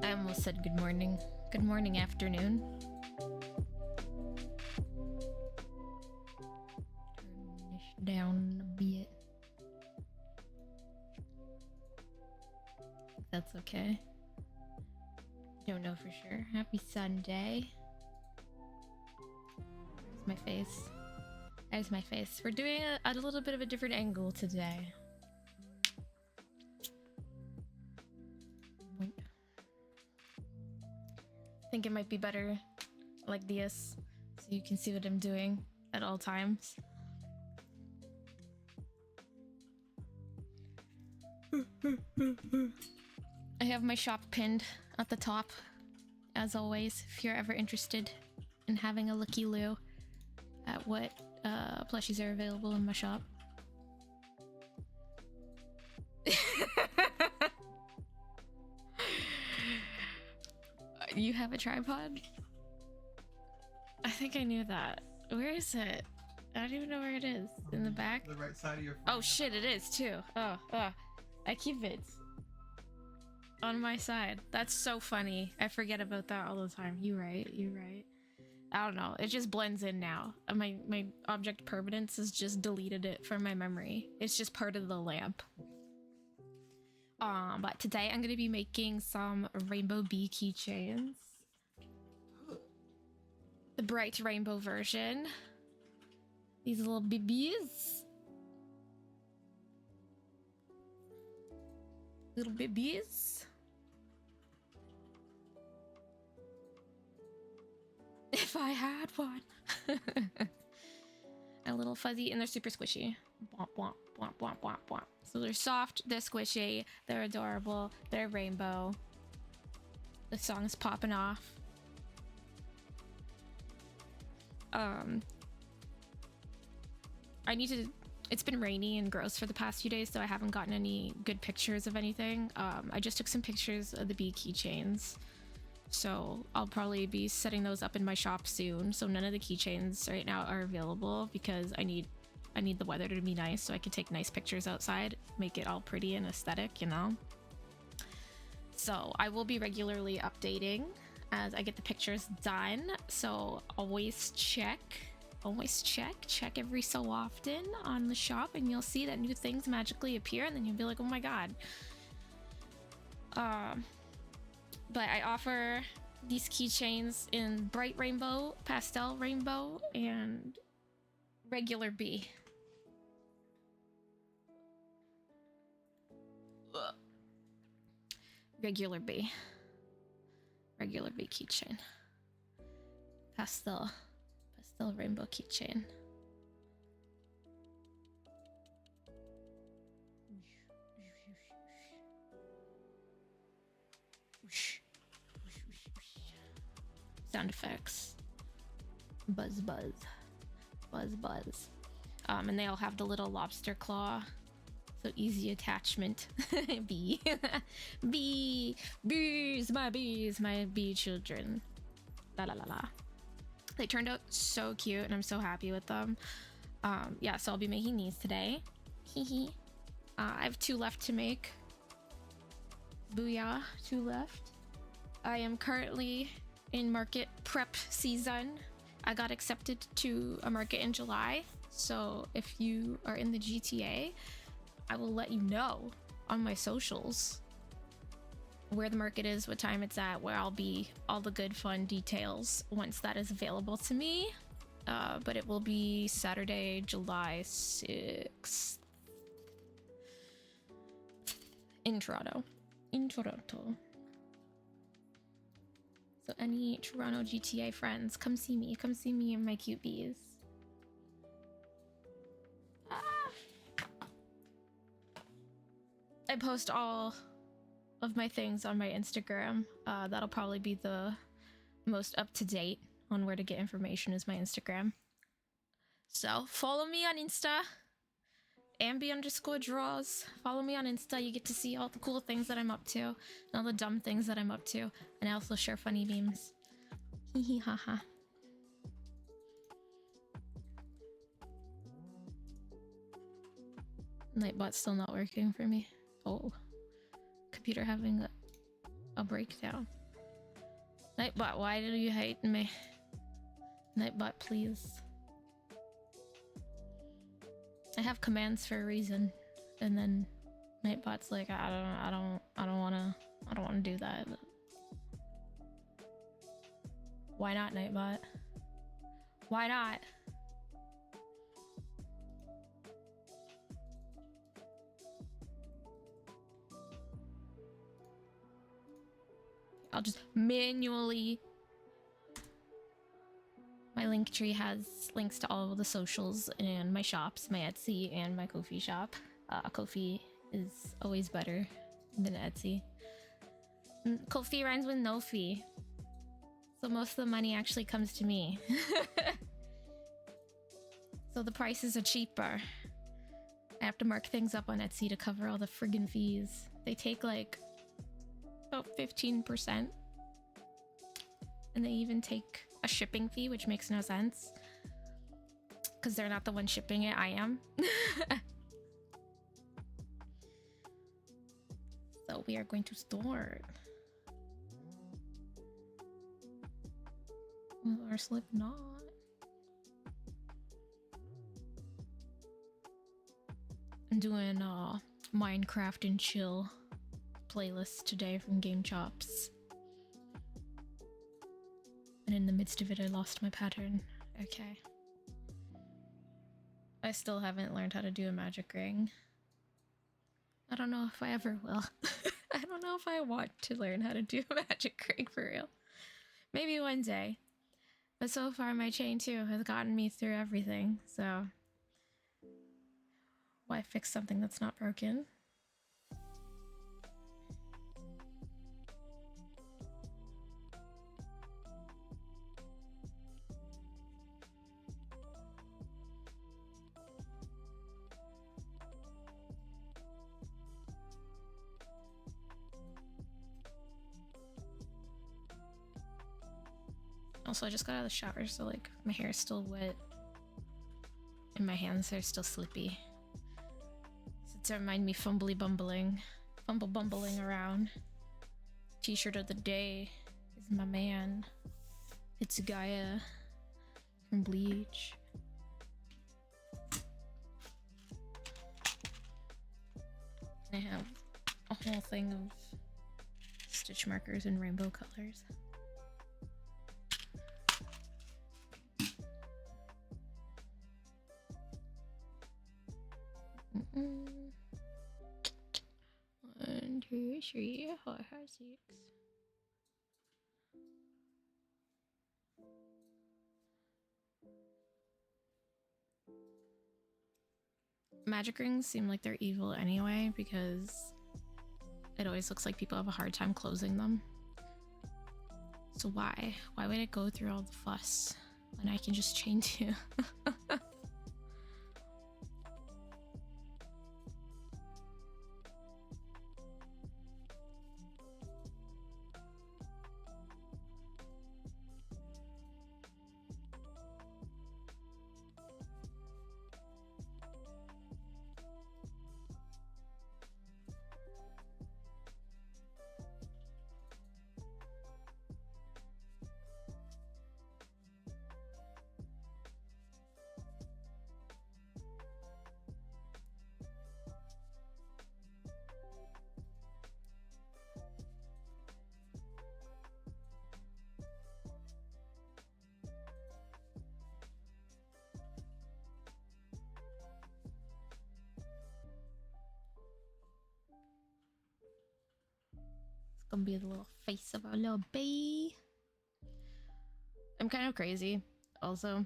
I almost said good morning. Good morning, afternoon. Turn this down a bit. That's okay. Don't know for sure. Happy Sunday. There's my face. There's my face. We're doing a little bit of a different angle today. I think it might be better like this, so you can see what I'm doing at all times. I have my shop pinned at the top, as always, if you're ever interested in having a looky-loo at what plushies are available in my shop. You have a tripod? I think I knew that. Where is it? I don't even know where it is. In the back? The right side of your phone. Oh shit, it is too. Oh, I keep it on my side. That's so funny. I forget about that all the time. You're right. I don't know. It just blends in now. My object permanence has just deleted it from my memory. It's just part of the lamp. But today I'm gonna be making some rainbow bee keychains. The bright rainbow version. These little babies. Little babies. If I had one. A little fuzzy and they're super squishy. Womp, womp, womp, womp, womp, womp. So they're soft, they're squishy, they're adorable, they're rainbow. The song's popping off. I need to... It's been rainy and gross for the past few days, so I haven't gotten any good pictures of anything. I just took some pictures of the bee keychains. So I'll probably be setting those up in my shop soon. So none of the keychains right now are available because I need the weather to be nice so I can take nice pictures outside, make it all pretty and aesthetic, you know? So I will be regularly updating as I get the pictures done. So always check every so often on the shop and you'll see that new things magically appear and then you'll be like, oh my god. But I offer these keychains in bright rainbow, pastel rainbow, and regular bee. Regular bee keychain. Pastel rainbow keychain. Sound effects. Buzz buzz. Buzz buzz. And they all have the little lobster claw. So easy attachment. Bee. Bee. Bees, my bee children. La la la la. They turned out so cute and I'm so happy with them. Yeah, so I'll be making these today. Hee. I have 2 left to make. Booyah, 2 left. I am currently in market prep season. I got accepted to a market in July. So if you are in the GTA, I will let you know on my socials where the market is, what time it's at, where I'll be, all the good fun details once that is available to me. But it will be Saturday, July 6th in Toronto. So any Toronto GTA friends, come see me and my cute bees. I post all of my things on my Instagram. That'll probably be the most up-to-date on where to get information is my Instagram. So follow me on Insta, Ambi_draws. Follow me on Insta. You get to see all the cool things that I'm up to and all the dumb things that I'm up to. And I also share funny memes. Hee hee ha ha. Nightbot's still not working for me. Oh. Computer having a breakdown. Nightbot, why did you hate me? Nightbot, please. I have commands for a reason, and then Nightbot's like, I don't wanna do that. Why not, Nightbot? Why not? I'll just manually... My Linktree has links to all of the socials and my shops, my Etsy and my Ko-fi shop. Ko-fi is always better than Etsy. Ko-fi rhymes with no fee. So most of the money actually comes to me. So the prices are cheaper. I have to mark things up on Etsy to cover all the friggin' fees. They take like about 15%. And they even take a shipping fee, which makes no sense. Because they're not the one shipping it, I am. So we are going to start. Our Slipknot. I'm doing Minecraft and chill playlist today from Game Chops. And in the midst of it, I lost my pattern. Okay. I still haven't learned how to do a magic ring. I don't know if I ever will. I don't know if I want to learn how to do magic ring for real. Maybe one day. But so far my chain too has gotten me through everything, so why fix something that's not broken? Also, I just got out of the shower, so like my hair is still wet and my hands are still slippy. So to remind me fumble bumbling around. T-shirt of the day is my man. It's Gaia from Bleach. I have a whole thing of stitch markers in rainbow colors. One, two, three, four, five, six. Magic rings seem like they're evil anyway because it always looks like people have a hard time closing them. So why? Why would I go through all the fuss when I can just chain two? Gonna be the little face of our little bee. I'm kind of crazy. Also,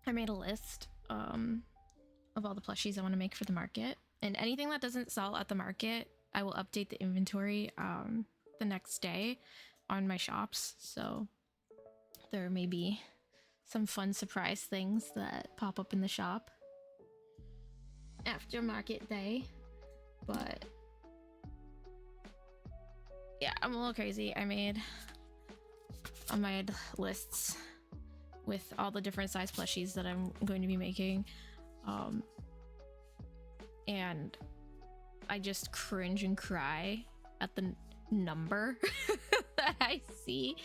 I made a list of all the plushies I want to make for the market, and anything that doesn't sell at the market, I will update the inventory the next day on my shops. So there may be some fun surprise things that pop up in the shop after market day, but yeah, I'm a little crazy. I made lists with all the different size plushies that I'm going to be making, and I just cringe and cry at the number that I see.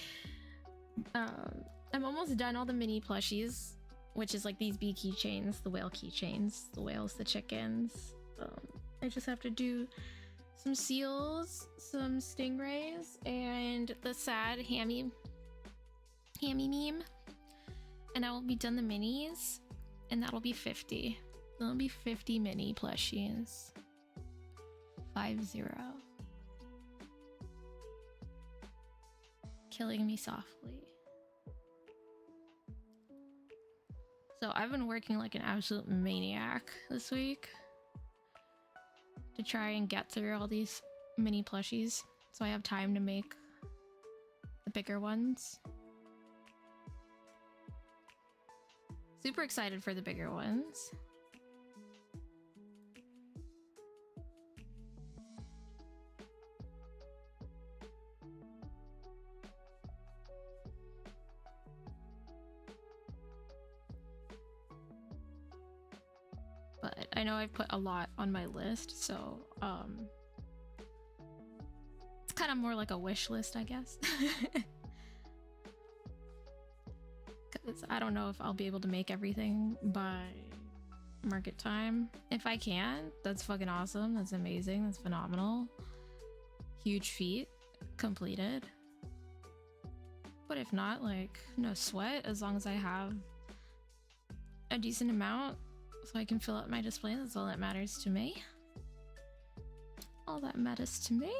I'm almost done all the mini plushies, which is like these bee keychains, the whale keychains, the whales, the chickens. I just have to do some seals, some stingrays, and the sad hammy meme, and I will be done the minis, and that'll be 50. That'll be 50 mini plushies. 50. Killing me softly. So I've been working like an absolute maniac this week to try and get through all these mini plushies so I have time to make the bigger ones. Super excited for the bigger ones. But I know I've put a lot on my list, so it's kind of more like a wish list, I guess. Because I don't know if I'll be able to make everything by market time. If I can, that's fucking awesome. That's amazing. That's phenomenal. Huge feat completed. But if not, like, no sweat, as long as I have a decent amount so I can fill out my display. That's all that matters to me. All that matters to me.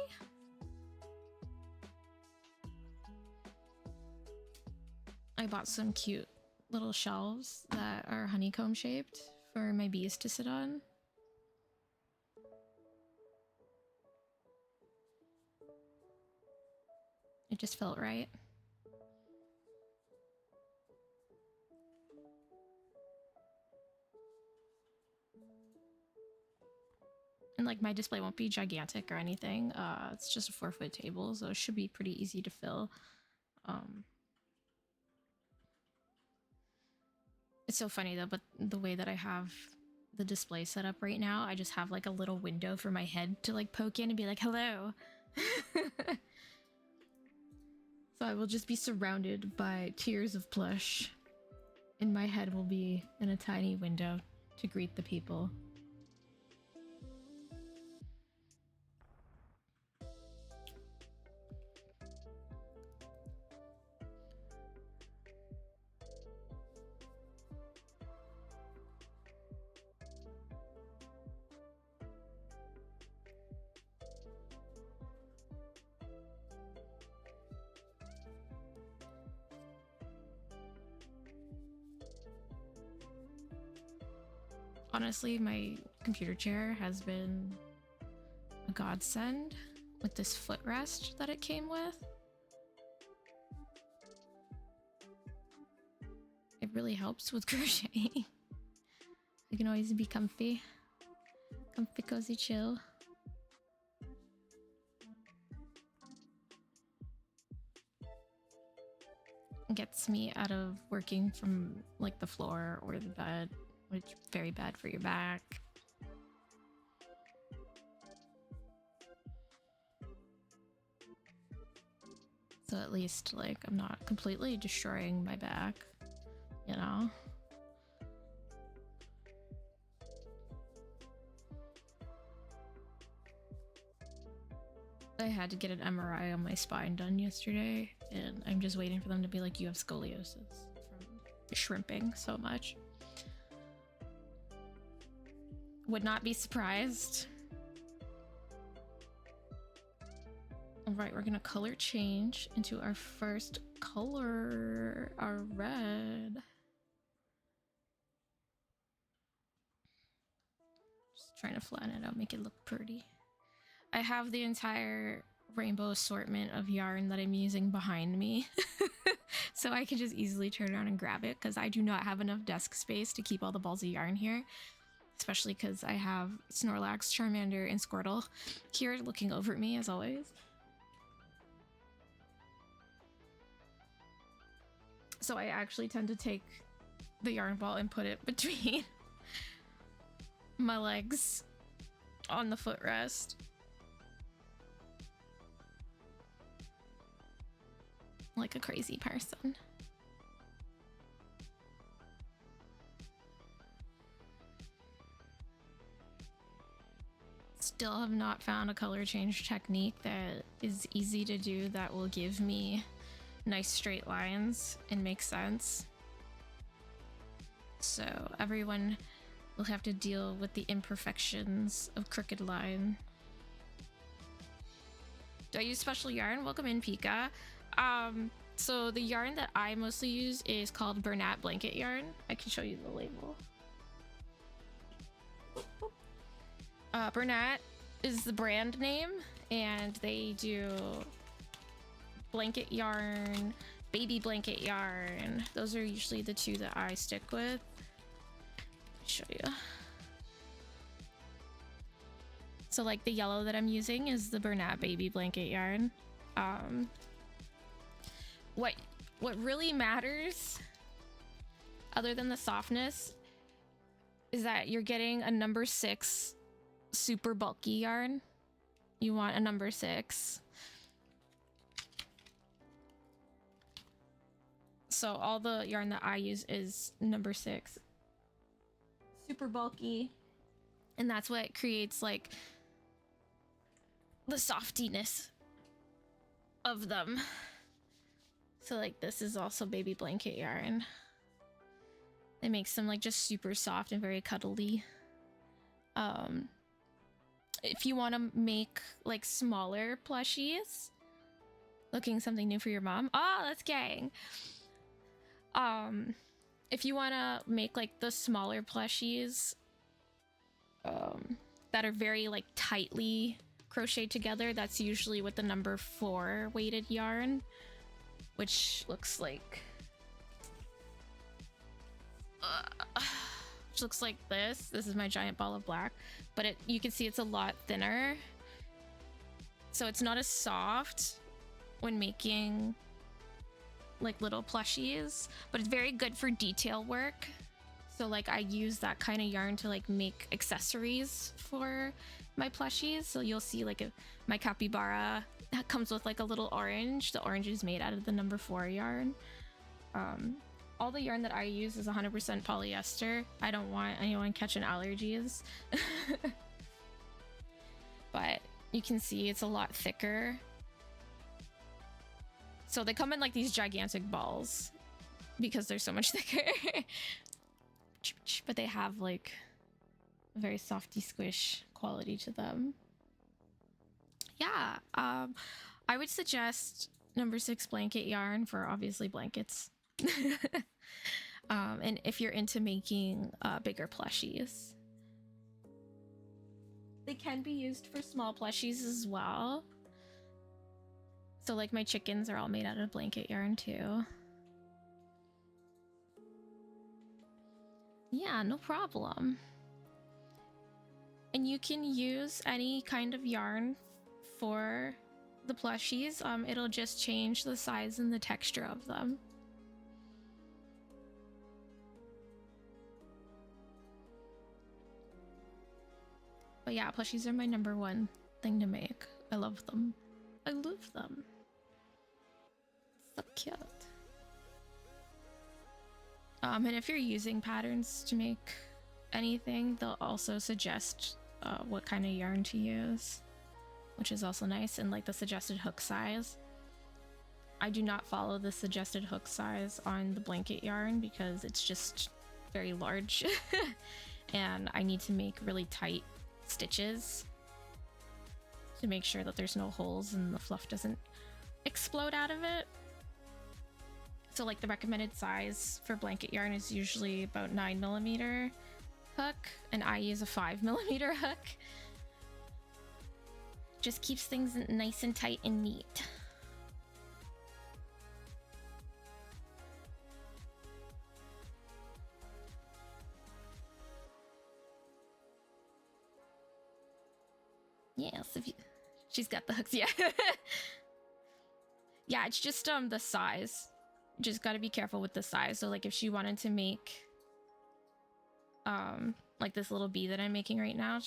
I bought some cute little shelves that are honeycomb shaped for my bees to sit on. It just felt right. And like my display won't be gigantic or anything. It's just a 4-foot table, so it should be pretty easy to fill. It's so funny though, but the way that I have the display set up right now, I just have like a little window for my head to like poke in and be like, hello. So I will just be surrounded by tiers of plush, and my head will be in a tiny window to greet the people. Honestly, my computer chair has been a godsend with this footrest that it came with. It really helps with crocheting. You can always be comfy. Comfy, cozy, chill. It gets me out of working from like the floor or the bed, which is very bad for your back. So at least like I'm not completely destroying my back, you know? I had to get an MRI on my spine done yesterday, and I'm just waiting for them to be like, you have scoliosis from shrimping so much. Would not be surprised. All right, we're gonna color change into our first color, our red. Just trying to flatten it out, make it look pretty. I have the entire rainbow assortment of yarn that I'm using behind me. So I can just easily turn around and grab it because I do not have enough desk space to keep all the balls of yarn here. Especially because I have Snorlax, Charmander, and Squirtle here looking over at me as always. So I actually tend to take the yarn ball and put it between my legs on the footrest. Like a crazy person. Still have not found a color change technique that is easy to do that will give me nice straight lines and make sense. So everyone will have to deal with the imperfections of crooked line. Do I use special yarn? Welcome in, Pika. So the yarn that I mostly use is called Bernat blanket yarn. I can show you the label. Bernat is the brand name, and they do blanket yarn, baby blanket yarn. Those are usually the two that I stick with. Let me show you. So like the yellow that I'm using is the Bernat baby blanket yarn. What really matters, other than the softness, is that you're getting a number 6 super bulky yarn. You want a number 6. So all the yarn that I use is number 6. Super bulky. And that's what creates like the softiness of them. So like this is also baby blanket yarn. It makes them like just super soft and very cuddly. If you want to make like smaller plushies, looking something new for your mom. Oh, that's gang. If you want to make like the smaller plushies that are very like tightly crocheted together, that's usually with the number 4 weighted yarn, which looks like this. This is my giant ball of black, but you can see it's a lot thinner, so it's not as soft when making like little plushies, but it's very good for detail work. So like I use that kind of yarn to like make accessories for my plushies. So you'll see like my capybara that comes with like a little orange. The orange is made out of the number 4 yarn. All the yarn that I use is 100% polyester. I don't want anyone catching allergies. But you can see it's a lot thicker. So they come in like these gigantic balls because they're so much thicker. But they have like a very softy squish quality to them. Yeah, I would suggest number 6 blanket yarn for obviously blankets. And if you're into making bigger plushies, they can be used for small plushies as well. So like my chickens are all made out of blanket yarn too. Yeah, no problem. And you can use any kind of yarn for the plushies. It'll just change the size and the texture of them. But yeah, plushies are my number 1 thing to make. I love them. I love them. So cute. And if you're using patterns to make anything, they'll also suggest what kind of yarn to use, which is also nice, and like the suggested hook size. I do not follow the suggested hook size on the blanket yarn because it's just very large and I need to make really tight stitches to make sure that there's no holes and the fluff doesn't explode out of it. So like the recommended size for blanket yarn is usually about 9mm hook, and I use a 5mm hook. Just keeps things nice and tight and neat. Yes, she's got the hooks, yeah. Yeah, it's just the size. Just gotta be careful with the size. So like if she wanted to make like this little bee that I'm making right now,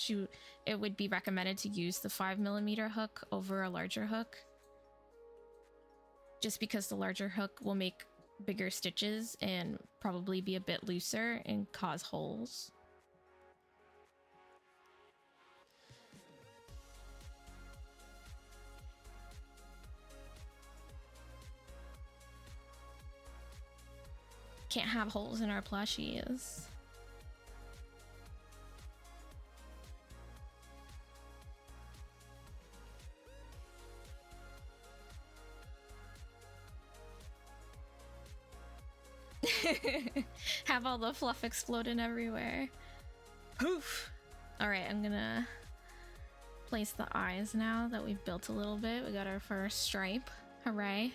it would be recommended to use the 5mm hook over a larger hook, just because the larger hook will make bigger stitches and probably be a bit looser and cause holes. Can't have holes in our plushies. Have all the fluff exploding everywhere. Poof! Alright, I'm gonna place the eyes now that we've built a little bit. We got our first stripe. Hooray.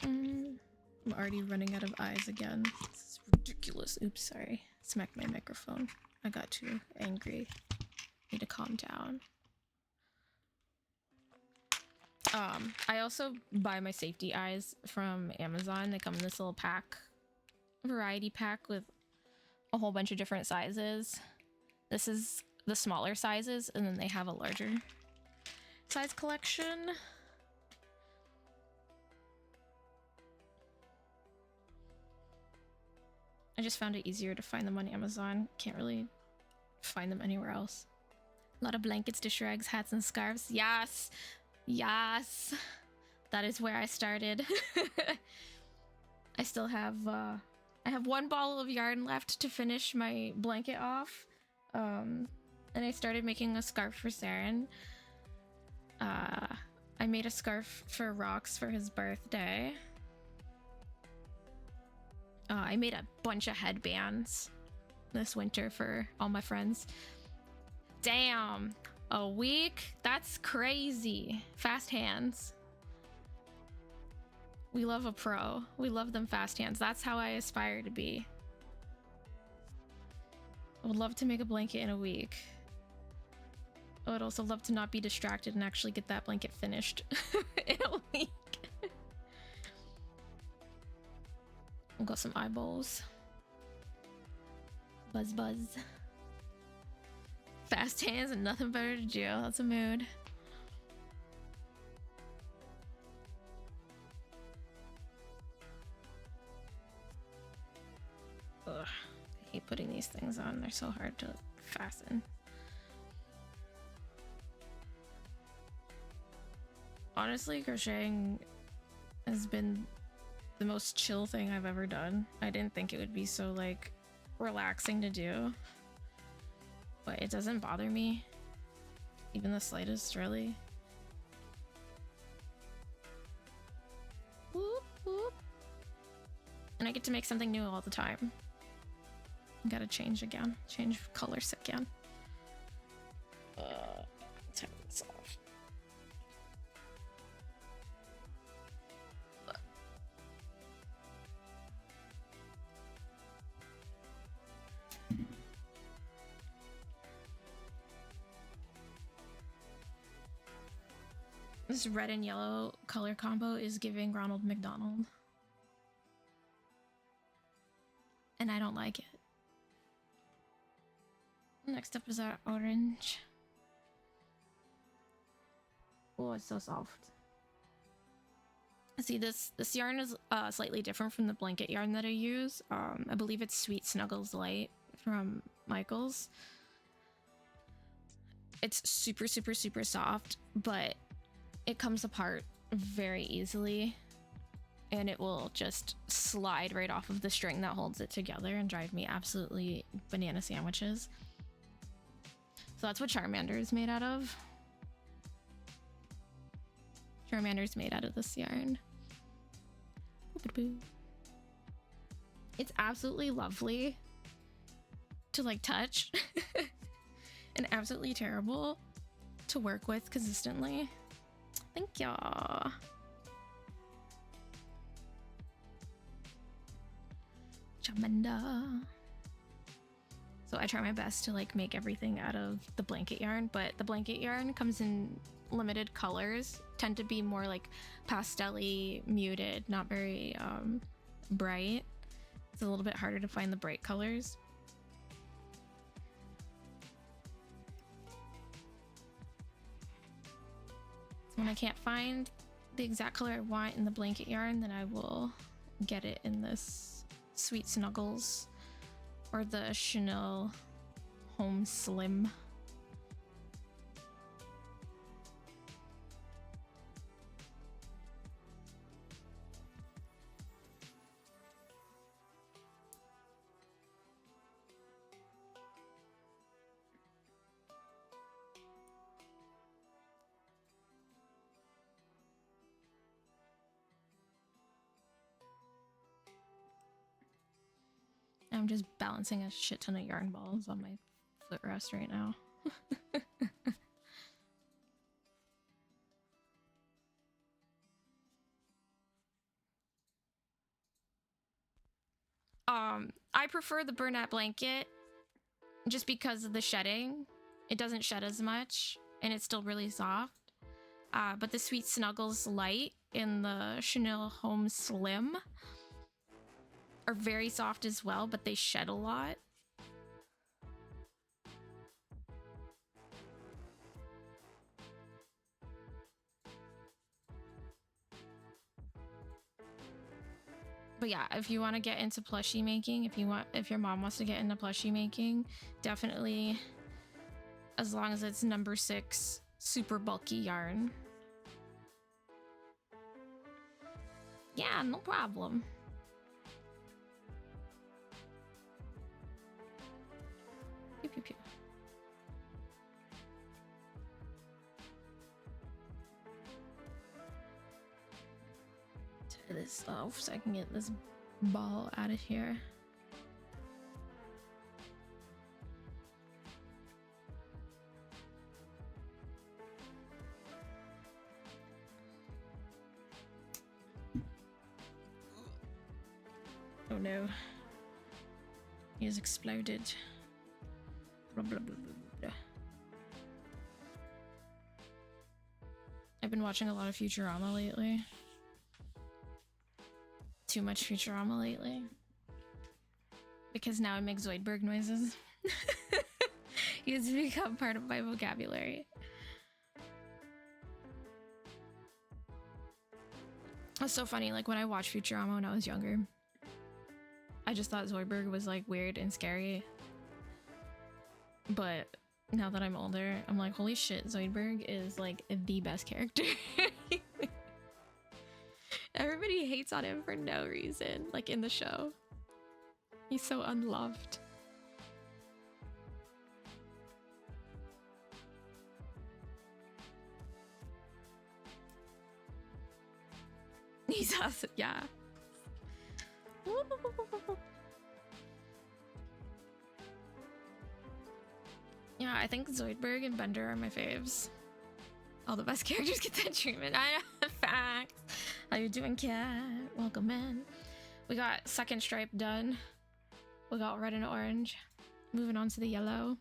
I'm already running out of eyes again. This is ridiculous. Oops, sorry. Smacked my microphone. I got too angry. Need to calm down. I also buy my safety eyes from Amazon. They come in this little pack, variety pack with a whole bunch of different sizes. This is the smaller sizes, and then they have a larger size collection. I just found it easier to find them on Amazon. Can't really find them anywhere else. A lot of blankets, dish rags, hats, and scarves. Yes! Yes! That is where I started. I still have, I have one ball of yarn left to finish my blanket off. And and I started making a scarf for Saren. I made a scarf for Rox for his birthday. I made a bunch of headbands this winter for all my friends. Damn, a week? That's crazy. Fast hands. We love a pro. We love them fast hands. That's how I aspire to be. I would love to make a blanket in a week. I would also love to not be distracted and actually get that blanket finished in a week. I've got some eyeballs. Buzz buzz. Fast hands and nothing better to do. That's a mood. Ugh. I hate putting these things on. They're so hard to fasten. Honestly, crocheting has been the most chill thing I've ever done. I didn't think it would be so like relaxing to do, but it doesn't bother me even the slightest, really. Whoop, whoop. And I get to make something new all the time. Gotta change again, change colors again. Take this off. This red and yellow color combo is giving Ronald McDonald. And I don't like it. Next up is our orange. Oh, it's so soft. See, this yarn is slightly different from the blanket yarn that I use. I believe it's Sweet Snuggles Light from Michaels. It's super, super, super soft, but it comes apart very easily, and it will just slide right off of the string that holds it together and drive me absolutely banana sandwiches. So that's what Charmander is made out of. Charmander is made out of this yarn. It's absolutely lovely to like touch and absolutely terrible to work with consistently. Thank y'all. Charmander. So I try my best to like make everything out of the blanket yarn, but the blanket yarn comes in limited colors, tend to be more like pastel-y, muted, not very bright. It's a little bit harder to find the bright colors. So when I can't find the exact color I want in the blanket yarn, then I will get it in this Sweet Snuggles or the Chanel Home Slim. I'm just balancing a shit ton of yarn balls on my footrest right now. I prefer the Bernat blanket just because of the shedding. It doesn't shed as much and it's still really soft. But the Sweet Snuggles Light in the Chanel Home Slim are very soft as well, but they shed a lot. But yeah, if you want to get into plushie making, if your mom wants to get into plushie making, definitely, as long as it's number 6 super bulky yarn. Yeah, no problem. Pew, pew, pew. this off so I can get this ball out of here. Oh no. He has exploded. Blah, blah, blah, blah, blah. I've been watching a lot of Futurama lately. Too much Futurama lately. Because now I make Zoidberg noises. He has become part of my vocabulary. It's so funny, like when I watched Futurama when I was younger, I just thought Zoidberg was like weird and scary. But now that I'm older, I'm like, holy shit, Zoidberg is like the best character. Everybody hates on him for no reason, like in the show. He's so unloved. He's awesome, yeah. Yeah, I think Zoidberg and Bender are my faves. All the best characters get that treatment. I know, facts. How you doing, cat? Welcome in. We got second stripe done. We got red and orange. Moving on to the yellow.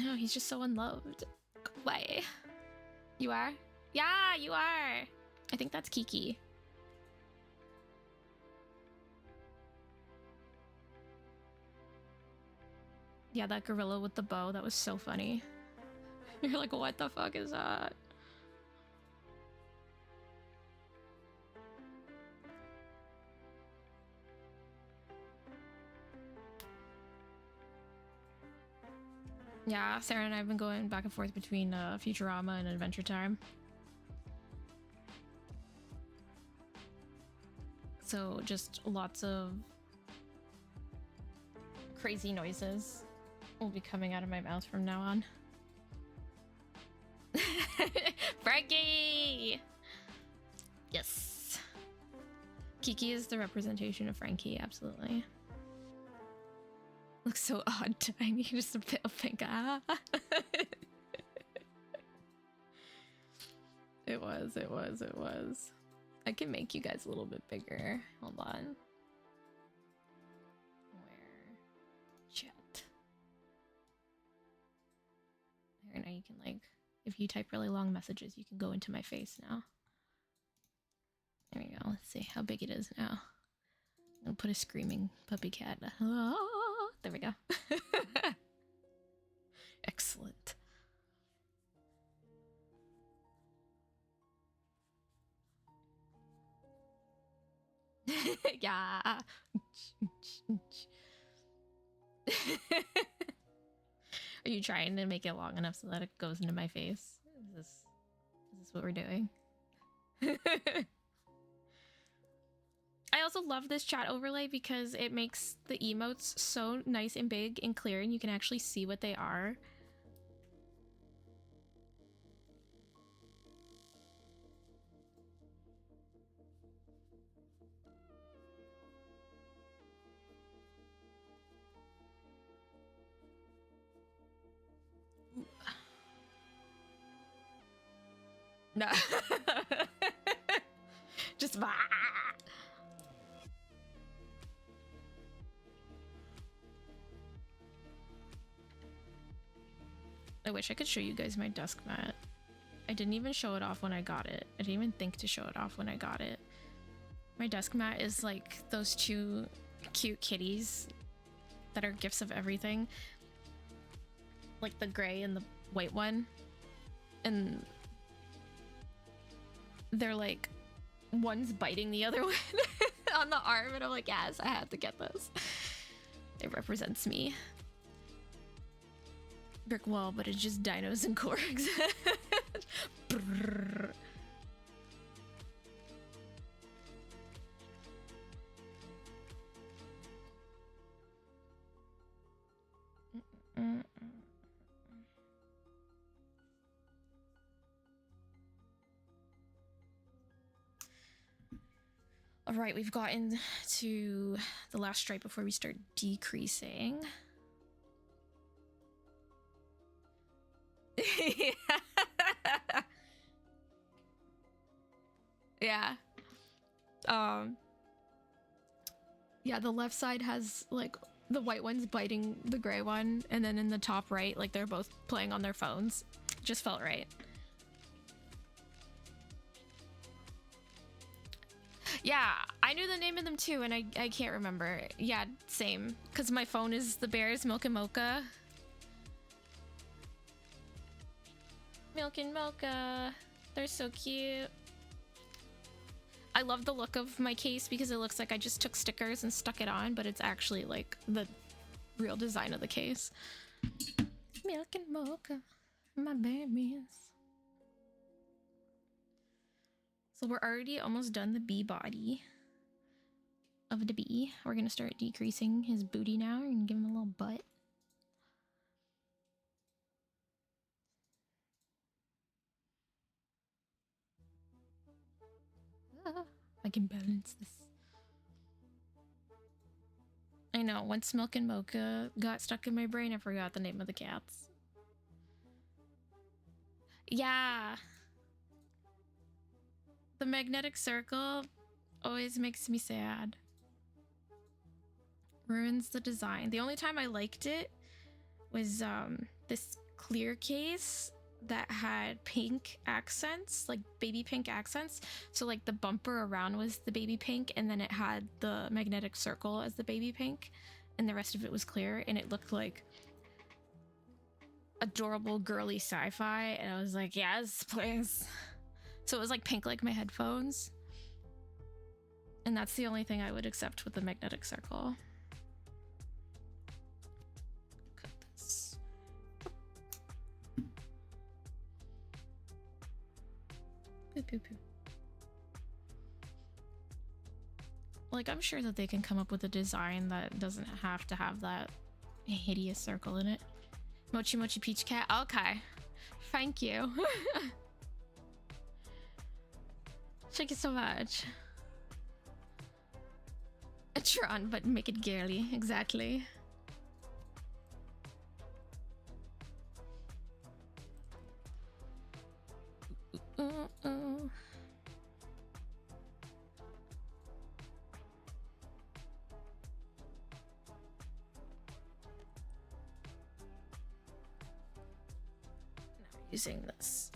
Oh, he's just so unloved. Why? You are? Yeah, you are. I think that's Kiki. Yeah, that gorilla with the bow, that was so funny. You're like, what the fuck is that? Yeah, Sarah and I have been going back and forth between Futurama and Adventure Time. So just lots of crazy noises will be coming out of my mouth from now on. Frankie! Yes. Kiki is the representation of Frankie, absolutely. Looks so odd, tiny, just a bit of pink. Ah. It was. I can make you guys a little bit bigger. Hold on. Where? Chat. Here, now you can, like, if you type really long messages, you can go into my face now. There we go. Let's see how big it is now. I'm gonna put a screaming puppy cat. Oh, there we go. Excellent. Yeah. Are you trying to make it long enough so that it goes into my face? Is this what we're doing? I also love this chat overlay because it makes the emotes so nice and big and clear, and you can actually see what they are. No. Just bah! I wish I could show you guys my desk mat. I didn't even show it off when I got it. I didn't even think to show it off when I got it. My desk mat is like those two cute kitties that are gifts of everything. Like the gray and the white one. And they're like, one's biting the other one on the arm, and I'm like, yes, I have to get this. It represents me. Brick wall, but it's just dinos and corgs. Brrr. All right, we've gotten to the last stripe before we start decreasing. Yeah. Yeah, the left side has like the white one's biting the gray one, and then in the top right, like they're both playing on their phones. Just felt right. Yeah, I knew the name of them too, and I can't remember. Yeah, same. Because my phone is the bears, Milk and Mocha. Milk and Mocha. They're so cute. I love the look of my case because it looks like I just took stickers and stuck it on, but it's actually like the real design of the case. Milk and Mocha, my babies. So we're already almost done the bee body of the bee. We're gonna start decreasing his booty now and give him a little butt. I can balance this. I know, once Milk and Mocha got stuck in my brain, I forgot the name of the cats. Yeah. The magnetic circle always makes me sad. Ruins the design. The only time I liked it was this clear case that had pink accents, like baby pink accents. So like the bumper around was the baby pink, and then it had the magnetic circle as the baby pink, and the rest of it was clear, and it looked like adorable girly sci-fi, and I was like, yes, please. So it was like pink like my headphones, and that's the only thing I would accept with the magnetic circle. Cut this. Poo, poo, poo. Like, I'm sure that they can come up with a design that doesn't have to have that hideous circle in it. Mochi Mochi Peach Cat. Okay. Thank you. Thank you so much. A Tron, but make it girly. Exactly. Using this.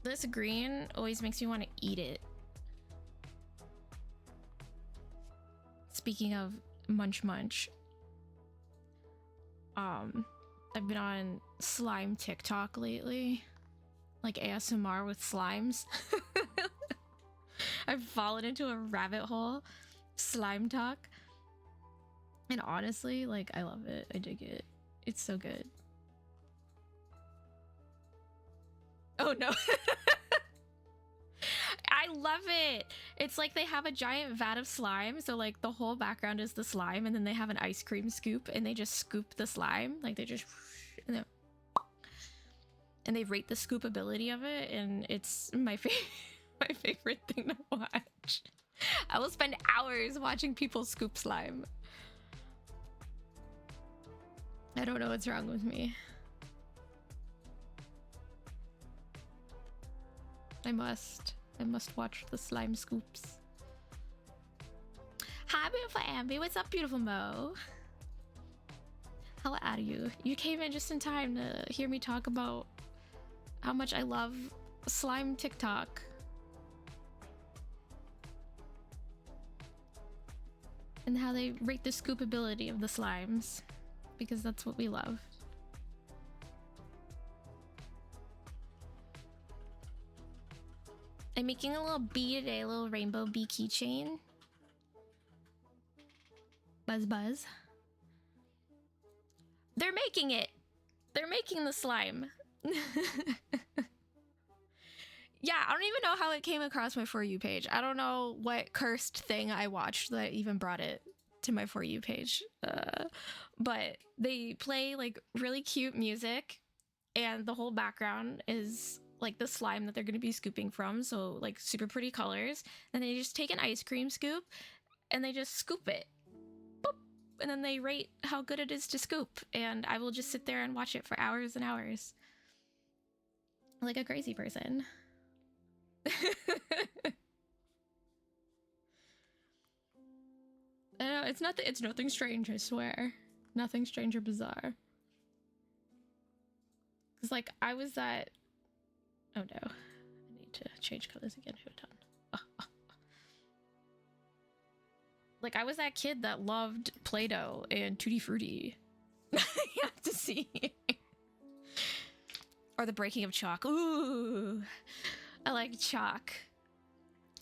This green always makes me want to eat it. Speaking of munch munch, I've been on slime TikTok lately, like ASMR with slimes. I've fallen into a rabbit hole, slime talk, and honestly, like, I love it. I dig it. It's so good. Oh no. I love it. It's like they have a giant vat of slime, so like the whole background is the slime, and then they have an ice cream scoop and they just scoop the slime, like they just and they rate the scoopability of it, and it's my favorite thing to watch. I will spend hours watching people scoop slime. I don't know what's wrong with me. I must watch the slime scoops. Hi, beautiful Ambi. What's up, beautiful Mo? How are you? You came in just in time to hear me talk about how much I love slime TikTok. And how they rate the scoopability of the slimes. Because that's what we love. I'm making a little bee today, a little rainbow bee keychain. Buzz buzz. They're making it! They're making the slime. Yeah, I don't even know how it came across my For You page. I don't know what cursed thing I watched that even brought it to my For You page. But they play like really cute music, and the whole background is like the slime that they're going to be scooping from. So like super pretty colors. And they just take an ice cream scoop and they just scoop it. Boop. And then they rate how good it is to scoop. And I will just sit there and watch it for hours and hours. Like a crazy person. I know, it's nothing strange, I swear. Nothing strange or bizarre. Cause like I was at, oh no, I need to change colors again. Hold on. Like I was that kid that loved Play-Doh and Tutti Frutti. You have to see. Or the breaking of chalk. Ooh, I like chalk.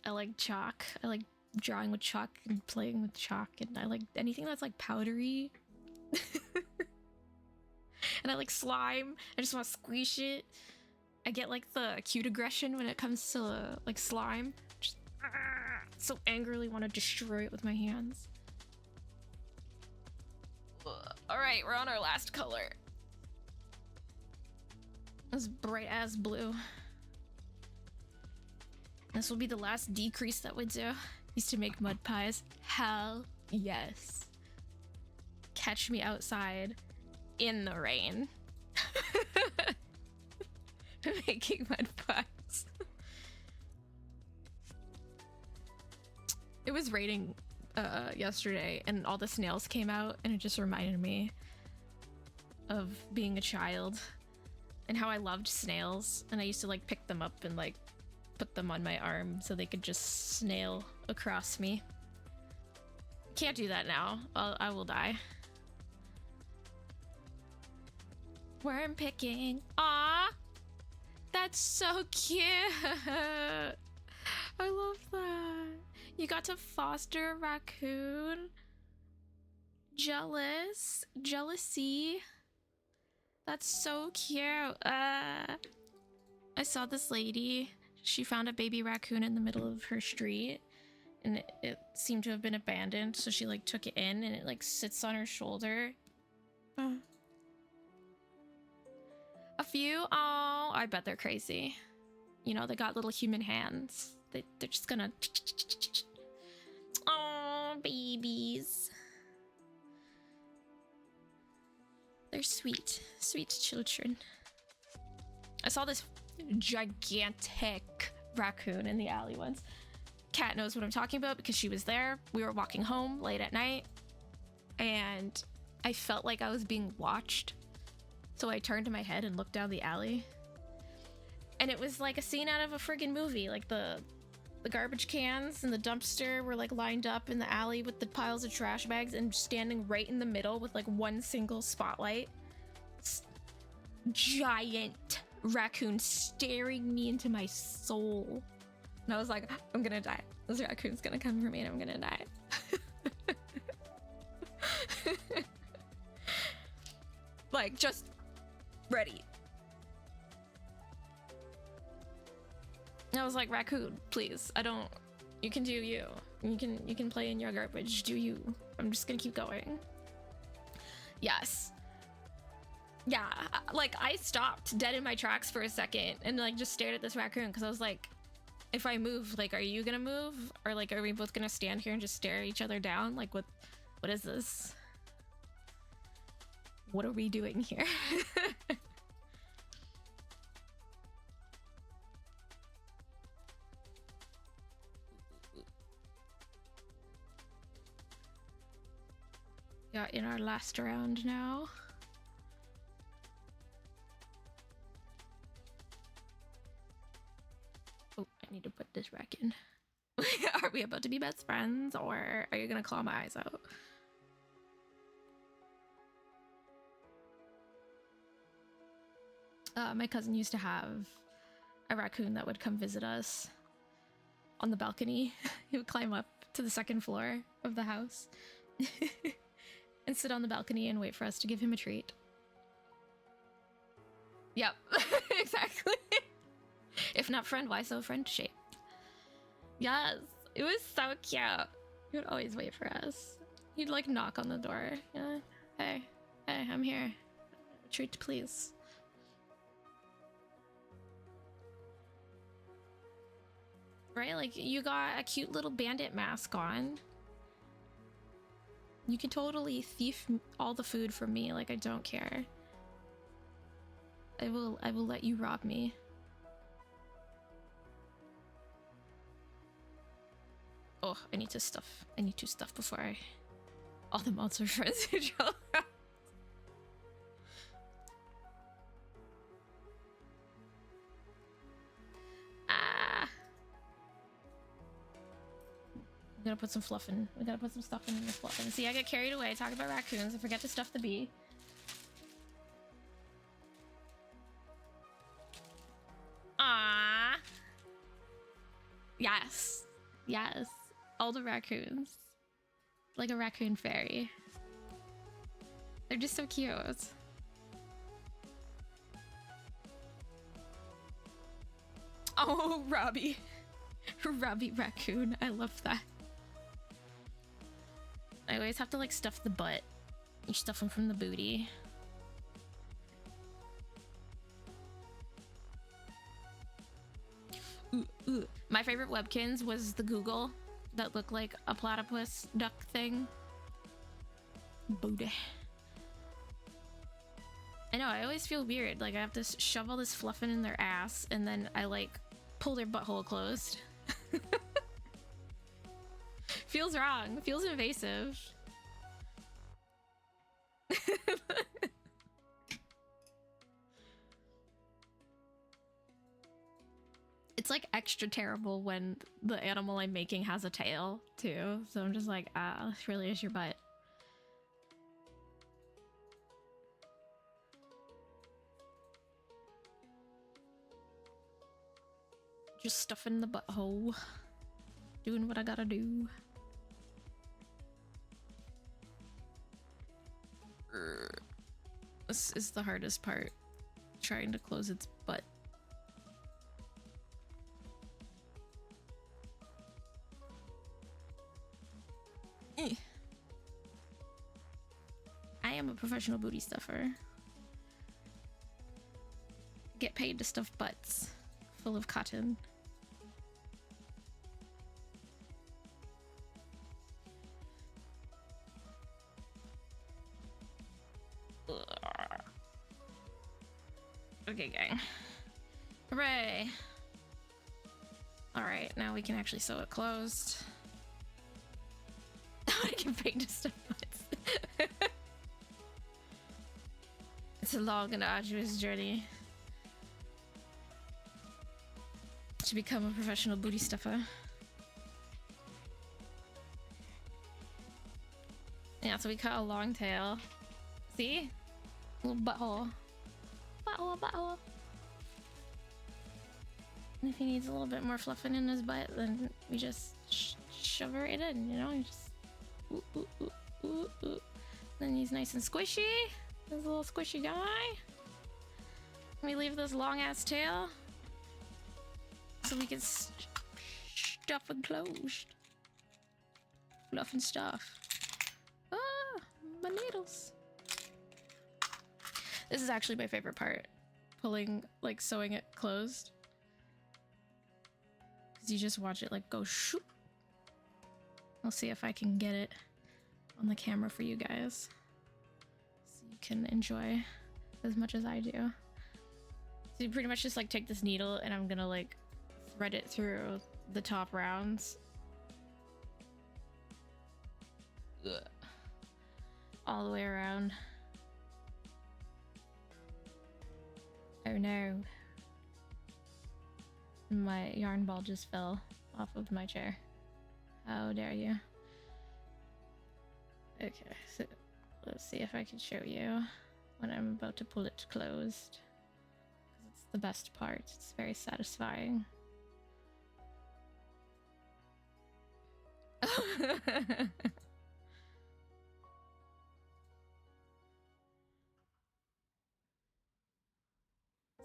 I like chalk. I like drawing with chalk and playing with chalk, and I like anything that's like powdery. And I like slime. I just want to squish it. I get like the acute aggression when it comes to like slime. Just so angrily want to destroy it with my hands. All right, we're on our last color. This bright ass blue. This will be the last decrease that we do. Used to make mud pies. Hell yes. Catch me outside in the rain. Making mud pies. It was raining yesterday and all the snails came out, and it just reminded me of being a child and how I loved snails, and I used to like pick them up and like put them on my arm so they could just snail across me. Can't do that now. I will die. Worm picking. Aw! That's so cute! I love that. You got to foster a raccoon? Jealous? Jealousy? That's so cute. I saw this lady. She found a baby raccoon in the middle of her street, and it seemed to have been abandoned, so she like took it in, and it like sits on her shoulder. A few? Oh, I bet they're crazy. You know, they got little human hands. They're just gonna... Oh, babies. They're sweet. Sweet children. I saw this gigantic raccoon in the alley once. Kat knows what I'm talking about because she was there. We were walking home late at night, and I felt like I was being watched. So I turned my head and looked down the alley, and it was like a scene out of a friggin' movie. Like the garbage cans and the dumpster were like lined up in the alley with the piles of trash bags, and standing right in the middle with like one single spotlight. Giant raccoon staring me into my soul. And I was like, I'm gonna die. This raccoon's gonna come for me and I'm gonna die. Like, just ready. And I was like, raccoon, please. You can do you. You can play in your garbage. Do you. I'm just gonna keep going. Yes. Yeah, like I stopped dead in my tracks for a second and like just stared at this raccoon because I was like, if I move, like, are you gonna move? Or like, are we both gonna stand here and just stare at each other down? Like, what is this? What are we doing here? Got in our last round now. Oh, I need to put this back in. Are we about to be best friends, or are you gonna claw my eyes out? My cousin used to have a raccoon that would come visit us on the balcony. He would climb up to the second floor of the house and sit on the balcony and wait for us to give him a treat. Yep, exactly. If not friend, why so friendship? Yes, it was so cute. He would always wait for us. He'd like knock on the door. Yeah, hey, I'm here. Treat, please. Right? Like, you got a cute little bandit mask on. You can totally thief all the food from me. Like, I don't care. I will let you rob me. Oh, I need to stuff before all the monster friends control. Ah. We gotta put some fluff in. We gotta put some stuff in the fluff. And see, I get carried away talking about raccoons. I forget to stuff the bee. Ah. Yes. Yes. All the raccoons. Like a raccoon fairy. They're just so cute. Oh, Robbie. Robbie raccoon. I love that. I always have to like stuff the butt. You stuff them from the booty. Ooh, ooh. My favorite Webkins was the Google that looked like a platypus duck thing. Booty. I know, I always feel weird. Like I have to shove all this fluff in their ass and then I like pull their butthole closed. Feels wrong. Feels invasive. It's like extra terrible when the animal I'm making has a tail too. So I'm just like, ah, this really is your butt. Just stuffing the butthole. Doing what I gotta do. This is the hardest part. Trying to close its butt. I am a professional booty stuffer. Get paid to stuff butts full of cotton. Okay, gang. Hooray! Alright, now we can actually sew it closed. I can paint to stuff butts. It's a long and arduous journey to become a professional booty stuffer. Yeah, so we cut a long tail. See? Little butthole. Butthole, butthole. And if he needs a little bit more fluffing in his butt, then we just shove it right in, you know? You just ooh, ooh, ooh, ooh, ooh. Then he's nice and squishy. This little squishy guy. We leave this long ass tail so we can stuff and close. Fluff and stuff. Ah, my needles. This is actually my favorite part. Pulling, like sewing it closed. Because you just watch it like go shoop. I'll see if I can get it on the camera for you guys. So you can enjoy as much as I do. So you pretty much just like take this needle and I'm gonna like thread it through the top rounds. Ugh. All the way around. Oh no. My yarn ball just fell off of my chair. How dare you? Okay, so let's see if I can show you when I'm about to pull it closed. Because it's the best part. It's very satisfying.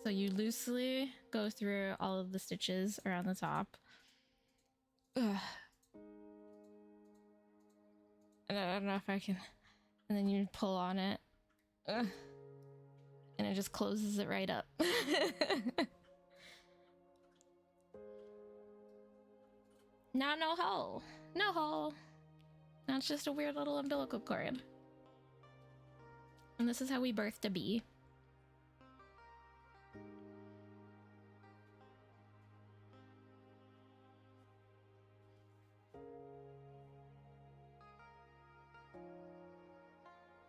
So you loosely go through all of the stitches around the top. Ugh. And I don't know if I can... And then you pull on it. Ugh. And it just closes it right up. Now no hole. No hole. That's just a weird little umbilical cord. And this is how we birthed a bee.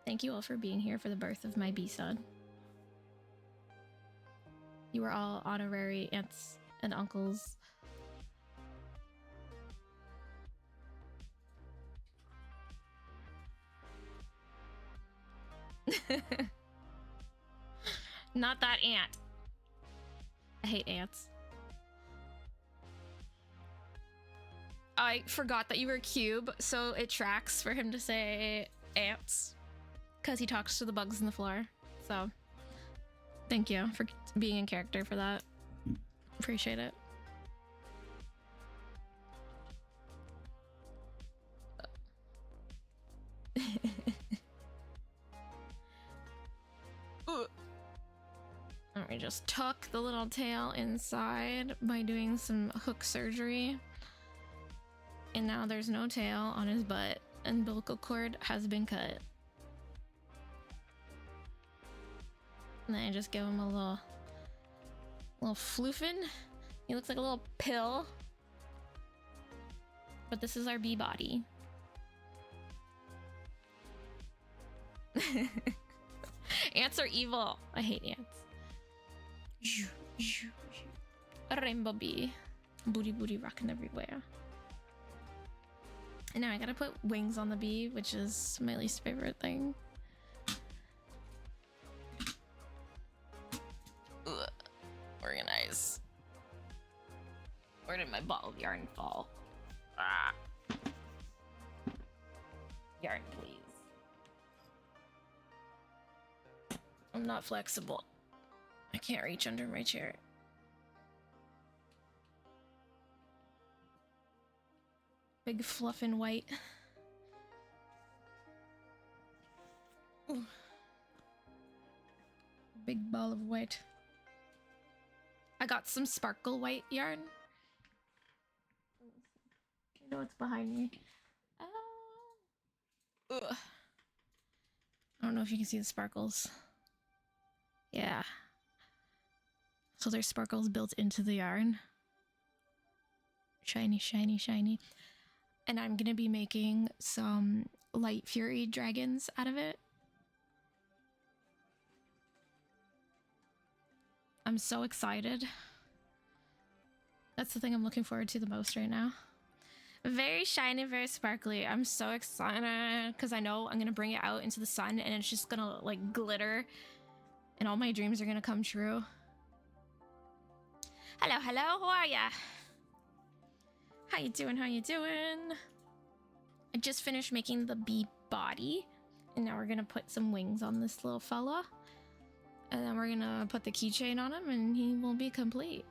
Thank you all for being here for the birth of my bee stud. You were all honorary aunts and uncles. Not that ant. I hate ants. I forgot that you were a cube, so it tracks for him to say ants. Because he talks to the bugs in the floor. So, thank you for being in character for that. Appreciate it. Alright, just tuck the little tail inside by doing some hook surgery. And now there's no tail on his butt. Umbilical cord has been cut. And then I just give him a little floofing. He looks like a little pill. But this is our bee body. Ants are evil. I hate ants. A rainbow bee. Booty booty rocking everywhere. And now I gotta put wings on the bee, which is my least favorite thing. Ugh. Organize. Where did my ball of yarn fall? Ah. Yarn, please. I'm not flexible. I can't reach under my chair. Big fluff and white. Ooh. Big ball of white. I got some sparkle white yarn. I know it's behind me. Ugh. I don't know if you can see the sparkles. Yeah. So there's sparkles built into the yarn. Shiny, shiny, shiny. And I'm gonna be making some light fury dragons out of it. I'm so excited. That's the thing I'm looking forward to the most right now. Very shiny, very sparkly. I'm so excited because I know I'm gonna bring it out into the sun and it's just gonna like glitter and all my dreams are gonna come true. Hello, hello, how are ya? How you doing, how you doing? I just finished making the bee body and now we're gonna put some wings on this little fella. And then we're gonna put the keychain on him and he will be complete.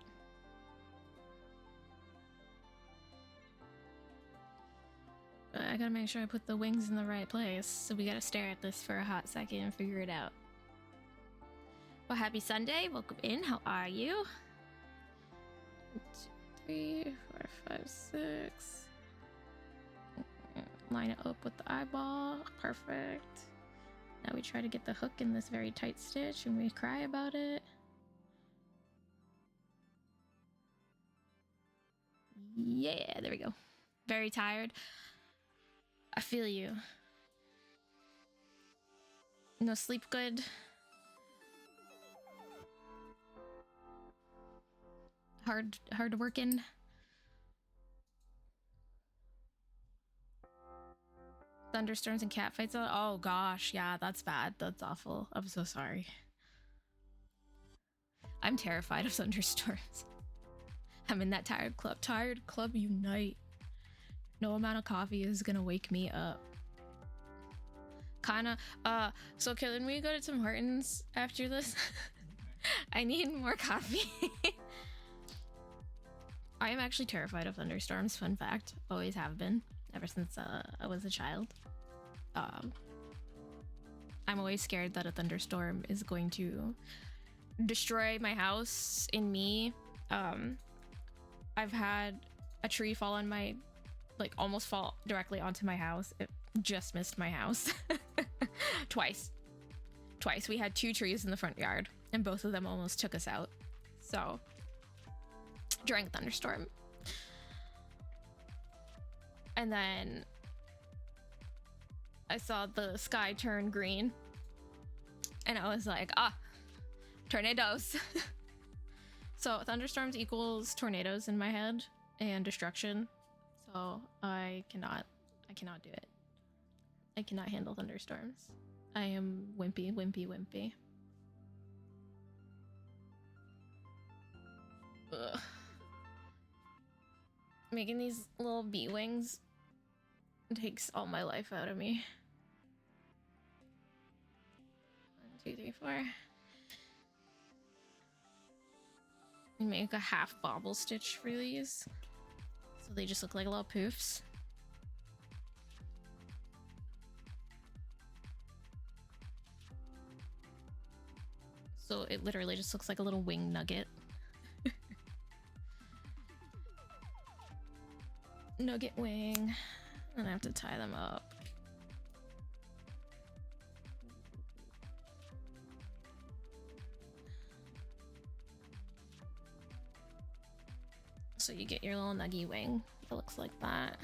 But I gotta make sure I put the wings in the right place, so we gotta stare at this for a hot second and figure it out. Well, happy Sunday, welcome in, how are you? 1, 2, 3, 4, 5, 6. Line it up with the eyeball, perfect. Now we try to get the hook in this very tight stitch and we cry about it. Yeah, there we go. Very tired. I feel you. No sleep good. Hard working. Thunderstorms and catfights. Oh gosh, yeah, that's bad. That's awful. I'm so sorry. I'm terrified of thunderstorms. I'm in that tired club. Tired club unite. No amount of coffee is gonna wake me up. Kinda. So can we go to Tim Hortons after this? I need more coffee. I am actually terrified of thunderstorms, fun fact. Always have been, ever since I was a child. I'm always scared that a thunderstorm is going to destroy my house and me. I've had a tree fall on my, like almost fall directly onto my house. It just missed my house. Twice. We had 2 trees in the front yard and both of them almost took us out. So during a thunderstorm. And then I saw the sky turn green and I was like, tornadoes. So thunderstorms equals tornadoes in my head and destruction. So I cannot do it. I cannot handle thunderstorms. I am wimpy. Ugh. Making these little bee wings takes all my life out of me. 1, 2, 3, 4. And make a half bobble stitch for these, so they just look like little poofs. So it literally just looks like a little wing nugget. Nugget wing. And I have to tie them up. So you get your little nuggy wing. It looks like that.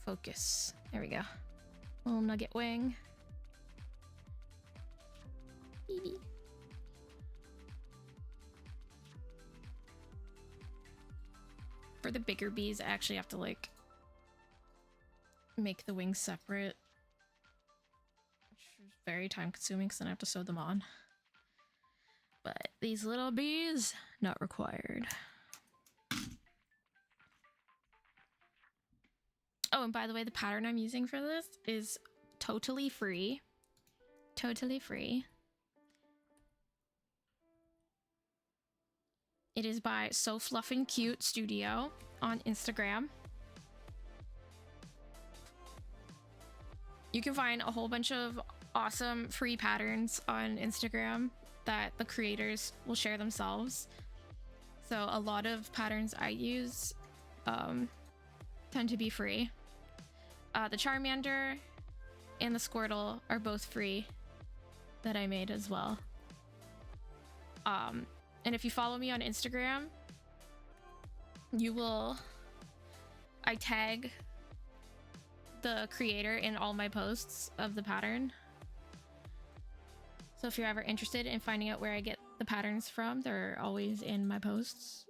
Focus. There we go. Little nugget wing. For the bigger bees, I actually have to like make the wings separate, which is very time consuming because then I have to sew them on. But these little bees, not required. Oh, and by the way, the pattern I'm using for this is totally free. Totally free. It is by So Fluffin' Cute Studio on Instagram. You can find a whole bunch of awesome free patterns on Instagram that the creators will share themselves. So a lot of patterns I use tend to be free. The Charmander and the Squirtle are both free that I made as well. And if you follow me on Instagram, I tag the creator in all my posts of the pattern. So if you're ever interested in finding out where I get the patterns from, they're always in my posts.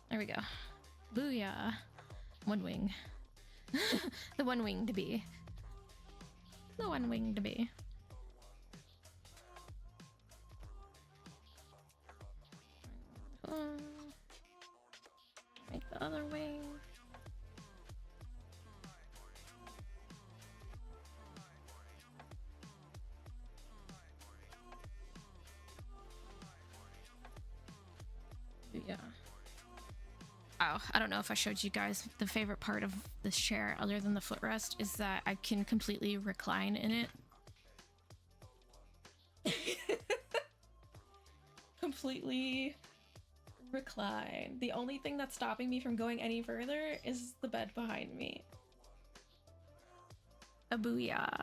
There we go. Booyah. One wing. The one-winged bee. The one-winged bee. Make the other wing. Yeah. Oh, I don't know if I showed you guys the favorite part of this chair other than the footrest is that I can completely recline in it. Completely recline. The only thing that's stopping me from going any further is the bed behind me. A booyah.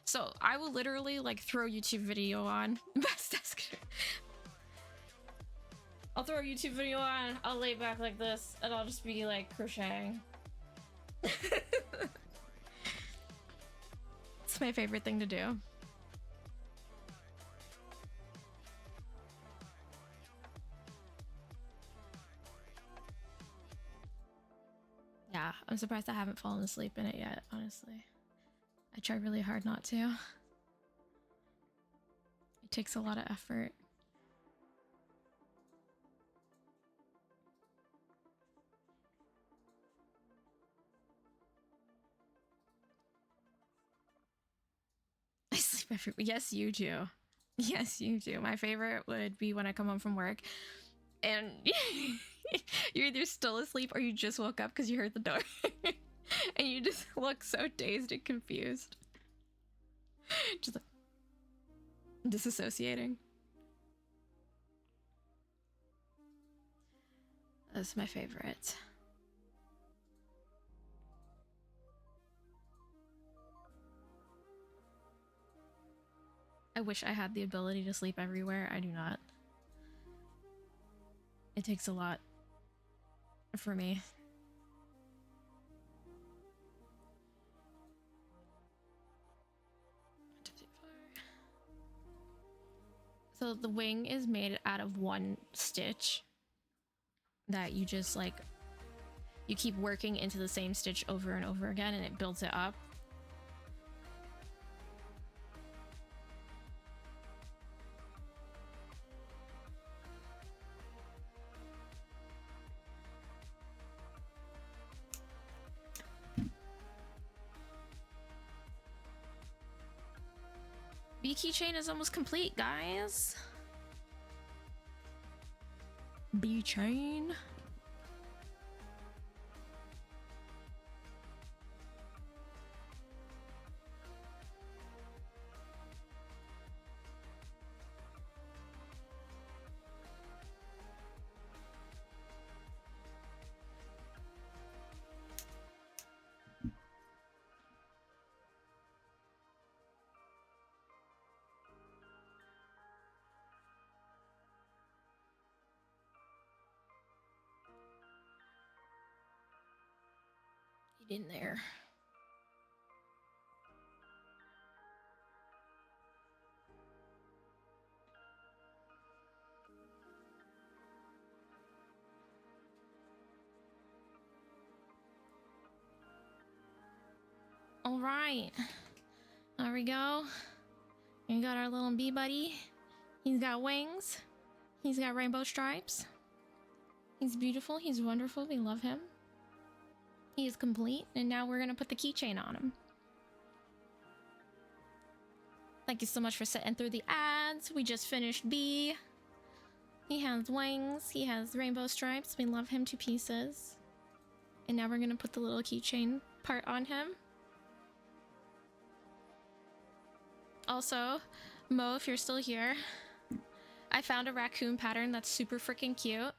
So I will literally like throw a YouTube video on. Best desk. I'll throw a YouTube video on, I'll lay back like this, and I'll just be like crocheting. It's my favorite thing to do. Yeah, I'm surprised I haven't fallen asleep in it yet, honestly. I try really hard not to. It takes a lot of effort. I sleep every— yes, you do. Yes, you do. My favorite would be when I come home from work and you're either still asleep or you just woke up because you heard the door. And you just look so dazed and confused. Just like disassociating. That's my favorite. I wish I had the ability to sleep everywhere. I do not. It takes a lot for me. So the wing is made out of one stitch that you just like, you keep working into the same stitch over and over again and it builds it up. Bee keychain is almost complete, guys. Bee chain. Get in there. All right, there we go. We got our little bee buddy. He's got wings. He's got rainbow stripes. He's beautiful. He's wonderful. We love him. He is complete. And now we're going to put the keychain on him. Thank you so much for sitting through the ads. We just finished Bee. He has wings. He has rainbow stripes. We love him to pieces. And now we're going to put the little keychain part on him. Also, Mo, if you're still here, I found a raccoon pattern that's super freaking cute.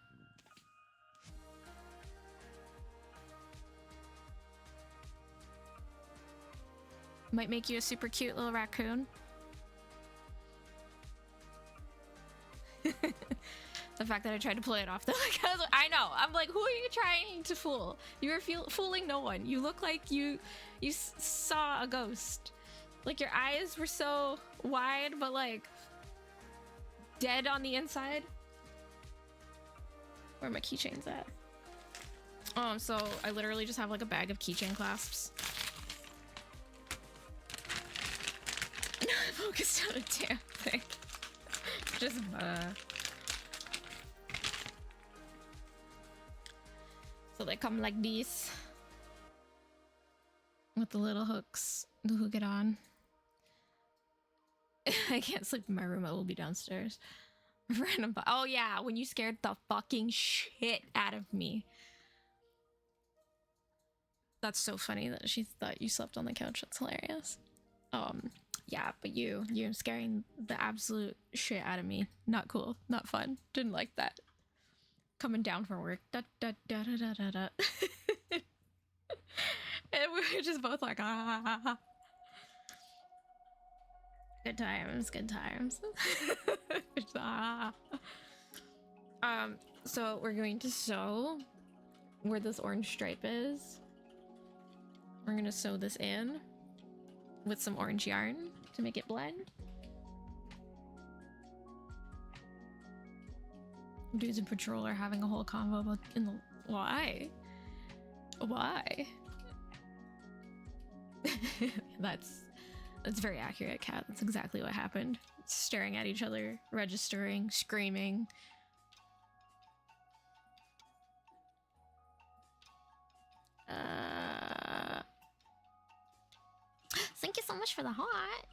Might make you a super cute little raccoon. The fact that I tried to play it off though, I know. I'm like, who are you trying to fool? You were fooling no one. You look like you saw a ghost. Like your eyes were so wide, but like dead on the inside. Where are my keychains at? So I literally just have like a bag of keychain clasps. I'm not focused on a damn thing. Just So they come like these. With the little hooks to hook it on. I can't sleep in my room, I will be downstairs. Random. Oh yeah, when you scared the fucking shit out of me. That's so funny that she thought you slept on the couch. That's hilarious. Yeah, but you're scaring the absolute shit out of me. Not cool. Not fun. Didn't like that. Coming down from work. Da, da, da, da, da, da, da. And we were just both like, ah. Good times, good times. Ah. So we're going to sew where this orange stripe is. We're gonna sew this in with some orange yarn to make it blend. Dudes in patrol are having a whole convo about why? Why? That's very accurate, Kat. That's exactly what happened. Staring at each other, registering, screaming. Thank you so much for the heart.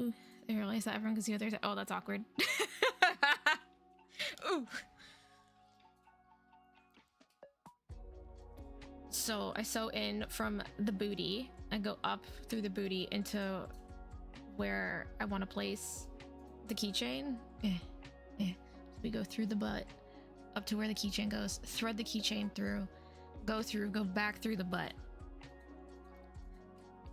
ooh. I realize that everyone can see what they're saying. Oh, that's awkward. Ooh. So I sew in from the booty. I go up through the booty into where I want to place the keychain. So we go through the butt up to where the keychain goes, thread the keychain through, go back through the butt.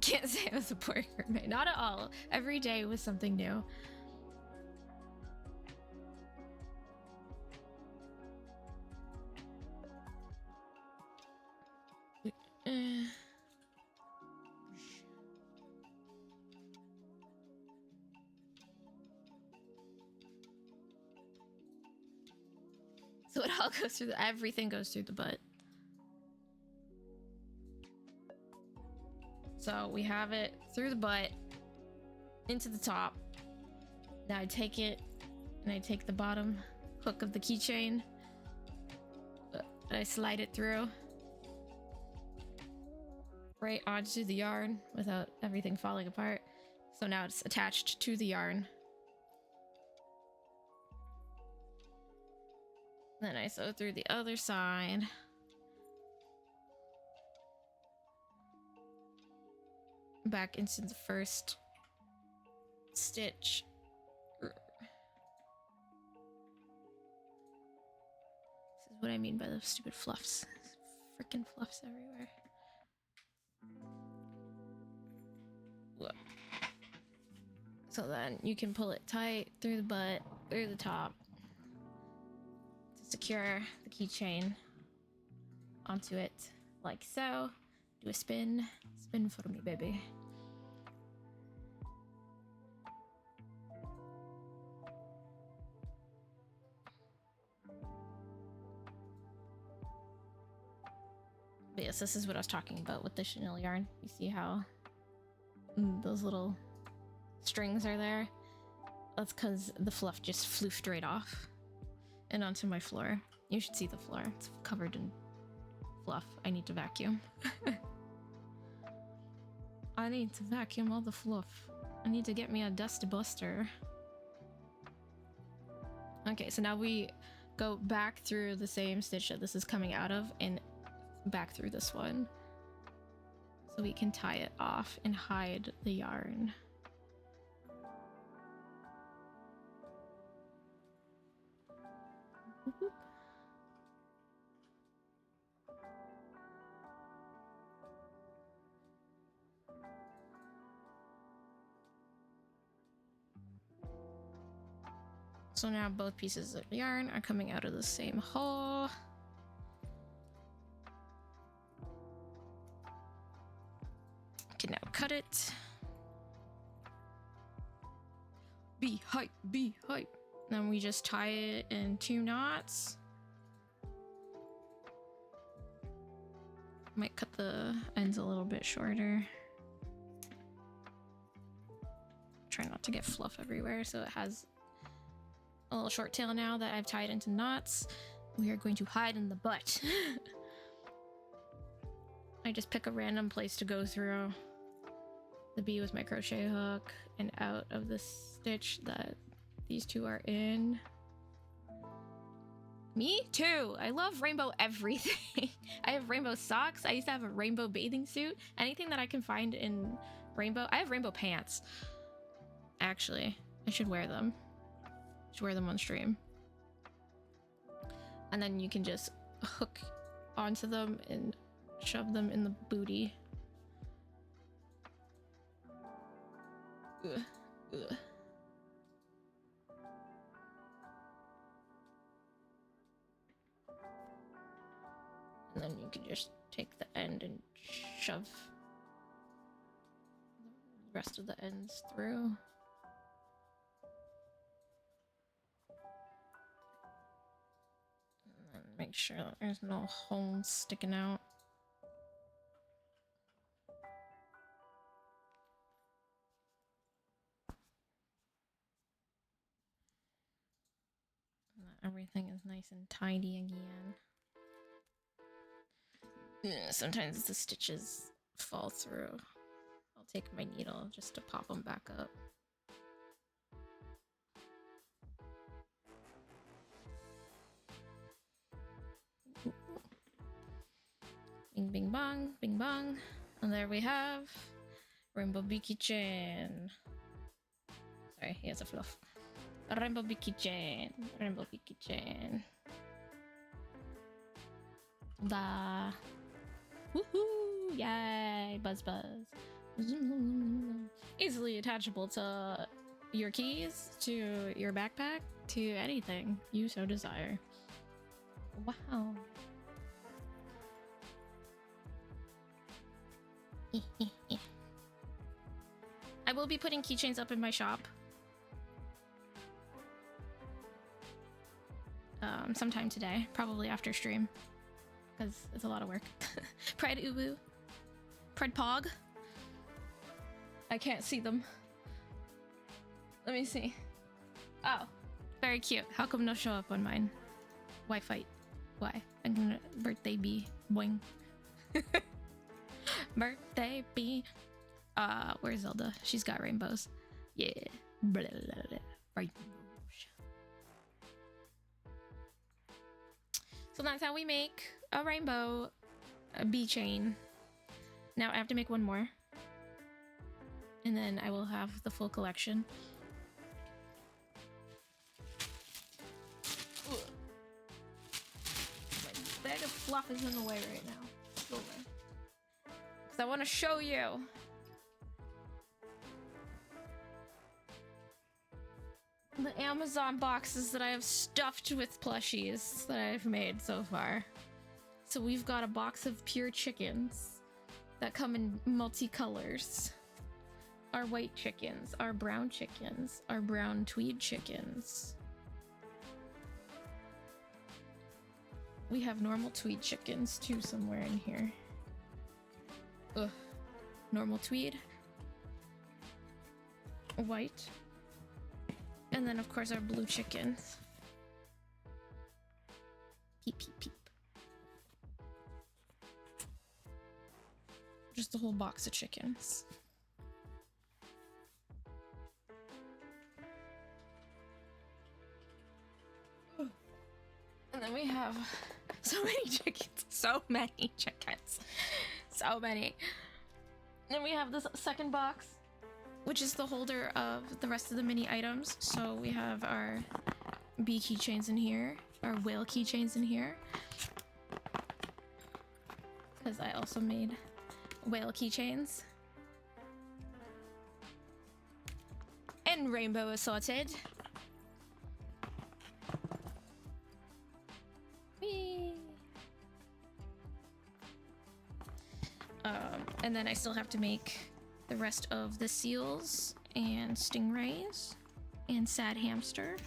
Can't say I was a boring mermaid. Not at all. Every day was something new. So it all goes through everything goes through the butt. So we have it through the butt into the top. Now I take it and I take the bottom hook of the keychain and I slide it through right onto the yarn without everything falling apart. So now it's attached to the yarn. Then I sew through the other side. Back into the first stitch. This is what I mean by the stupid fluffs. Freaking fluffs everywhere. Whoa. So then you can pull it tight through the butt, through the top, to secure the keychain onto it, like so. Do a spin. Spin for me, baby. But yes, this is what I was talking about with the chenille yarn. You see how those little strings are there? That's because the fluff just floofed right off and onto my floor. You should see the floor. It's covered in fluff. I need to vacuum. I need to vacuum all the fluff. I need to get me a dust buster. Okay, so now we go back through the same stitch that this is coming out of and back through this one. So we can tie it off and hide the yarn. So now both pieces of yarn are coming out of the same hole. I can now cut it. Be hype, be hype. Then we just tie it in 2 knots. Might cut the ends a little bit shorter. Try not to get fluff everywhere so it has a little short tail now that I've tied into knots. We are going to hide in the butt. I just pick a random place to go through the bee with my crochet hook and out of the stitch that these two are in. Me too. I love rainbow everything. I have rainbow socks. I used to have a rainbow bathing suit. Anything that I can find in rainbow. I have rainbow pants. Actually, I should wear them. Just wear them on stream. And then you can just hook onto them and shove them in the booty. Ugh. Ugh. And then you can just take the end and shove the rest of the ends through. Make sure that there's no holes sticking out. And that everything is nice and tidy again. Sometimes the stitches fall through. I'll take my needle just to pop them back up. Bing, bing, bong, bing, bong. And there we have Rainbow Bee Keychain. Sorry, he has a fluff. Rainbow Bee Keychain. Rainbow Bee Keychain. Da. Woohoo! Yay! Buzz buzz. Easily attachable to your keys, to your backpack, to anything you so desire. Wow. I will be putting keychains up in my shop. Sometime today, probably after stream, because it's a lot of work. Pride Uwu. Pride Pog. I can't see them. Let me see. Oh, very cute. How come no show up on mine? Why fight? Why? I'm gonna birthday bee. Boing. Birthday bee. Where's Zelda? She's got rainbows. Yeah. Blah, blah, blah. Rainbows. So that's how we make a rainbow bee chain. Now I have to make one more. And then I will have the full collection. Ugh. My bag of fluff is in the way right now. Go away. Because I want to show you. The Amazon boxes that I have stuffed with plushies that I've made so far. So we've got a box of pure chickens that come in multicolors. Our white chickens, our brown chickens, our brown tweed chickens. We have normal tweed chickens too somewhere in here. Ugh. Normal tweed. White. And then of course our blue chickens. Peep, peep, peep. Just a whole box of chickens. And then we have so many chickens. So many chickens. So many. Then we have this second box, which is the holder of the rest of the mini items. So we have our bee keychains in here, our whale keychains in here. Because I also made whale keychains. And rainbow assorted. Whee! And then I still have to make the rest of the seals and stingrays and sad hamster.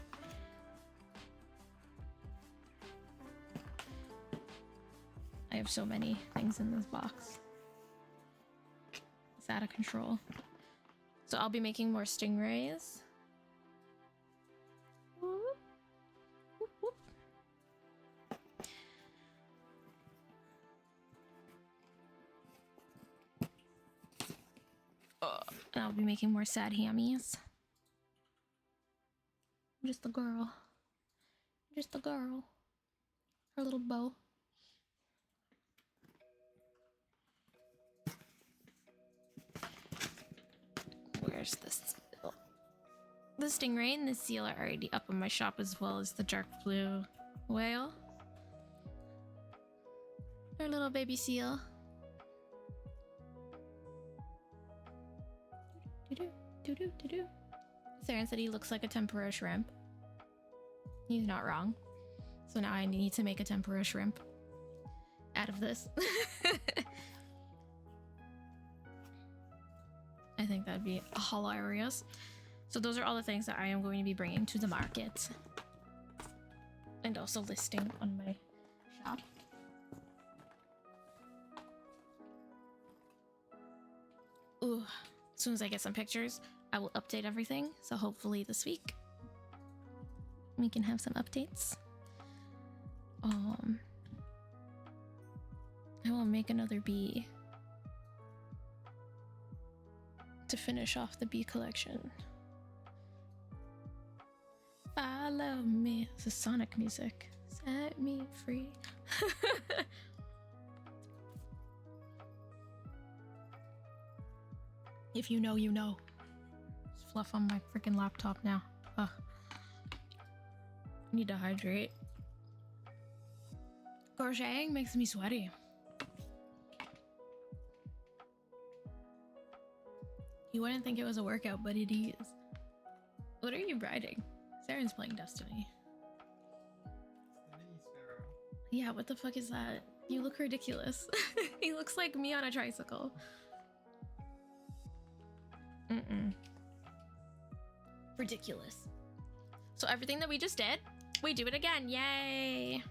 I have so many things in this box. It's out of control. So I'll be making more stingrays. Whoop. Whoop, whoop. And I'll be making more sad hammies. Just the girl. Just the girl. Her little bow. Where's the seal? The stingray and the seal are already up in my shop, as well as the dark blue whale. Her little baby seal. Saren said he looks like a tempura shrimp. He's not wrong. So now I need to make a tempura shrimp out of this. I think that'd be hilarious. So those are all the things that I am going to be bringing to the market. And also listing on my shop. Ooh. As soon as I get some pictures, I will update everything. So hopefully this week we can have some updates. I will make another bee to finish off the bee collection. Follow me. This is Sonic music. Set me free. If you know, you know. There's fluff on my freaking laptop now. Ugh. Need to hydrate. Crocheting makes me sweaty. You wouldn't think it was a workout, but it is. What are you riding? Saren's playing Destiny. Yeah, what the fuck is that? You look ridiculous. He looks like me on a tricycle. Ridiculous. So everything that we just did, we do it again. Yay!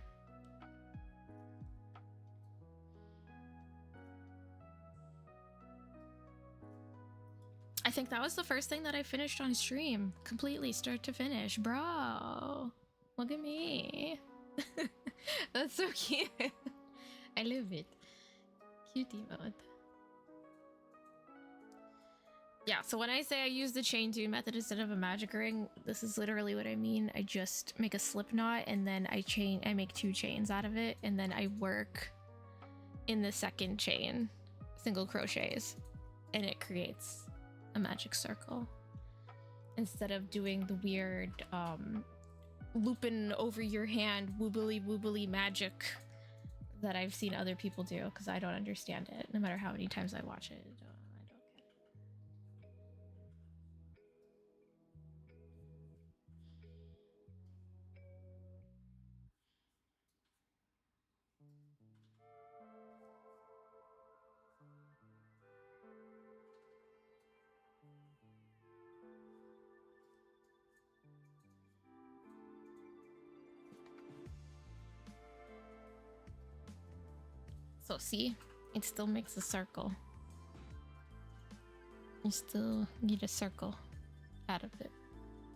I think that was the first thing that I finished on stream. Completely, start to finish. Bro, look at me. That's so cute. I love it. Cutie mode. Yeah, so when I say I use the chain 2 method instead of a magic ring, this is literally what I mean. I just make a slip knot and then I make 2 chains out of it, and then I work in the second chain, single crochets, and it creates a magic circle. Instead of doing the weird looping over your hand woobly magic that I've seen other people do, because I don't understand it. No matter how many times I watch it, I don't get it. So see, it still makes a circle. You still need a circle out of it.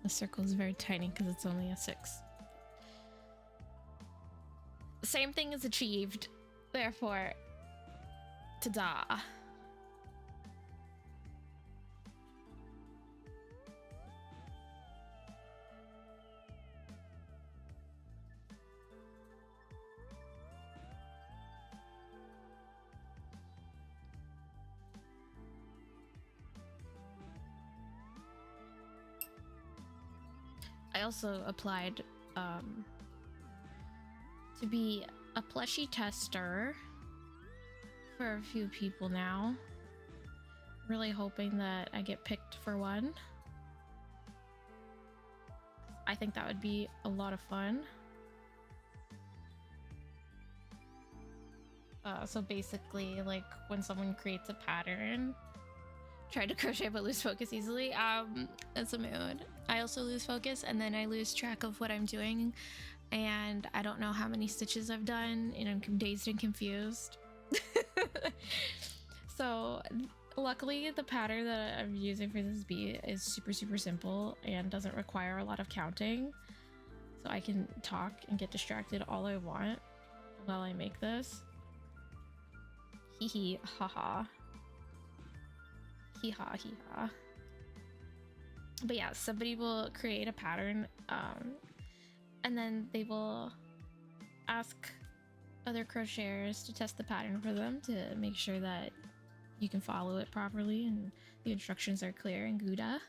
The circle is very tiny because it's only a 6. The same thing is achieved, therefore, ta-da. I also applied to be a plushie tester for a few people now. Really hoping that I get picked for one. I think that would be a lot of fun. So basically, like when someone creates a pattern, try to crochet but lose focus easily. That's a mood. I also lose focus and then I lose track of what I'm doing, and I don't know how many stitches I've done, and I'm dazed and confused. So luckily the pattern that I'm using for this bee is super simple and doesn't require a lot of counting, so I can talk and get distracted all I want while I make this. Hee hee haha. Hee ha hee ha. But yeah, somebody will create a pattern, and then they will ask other crocheters to test the pattern for them to make sure that you can follow it properly and the instructions are clear and Gouda,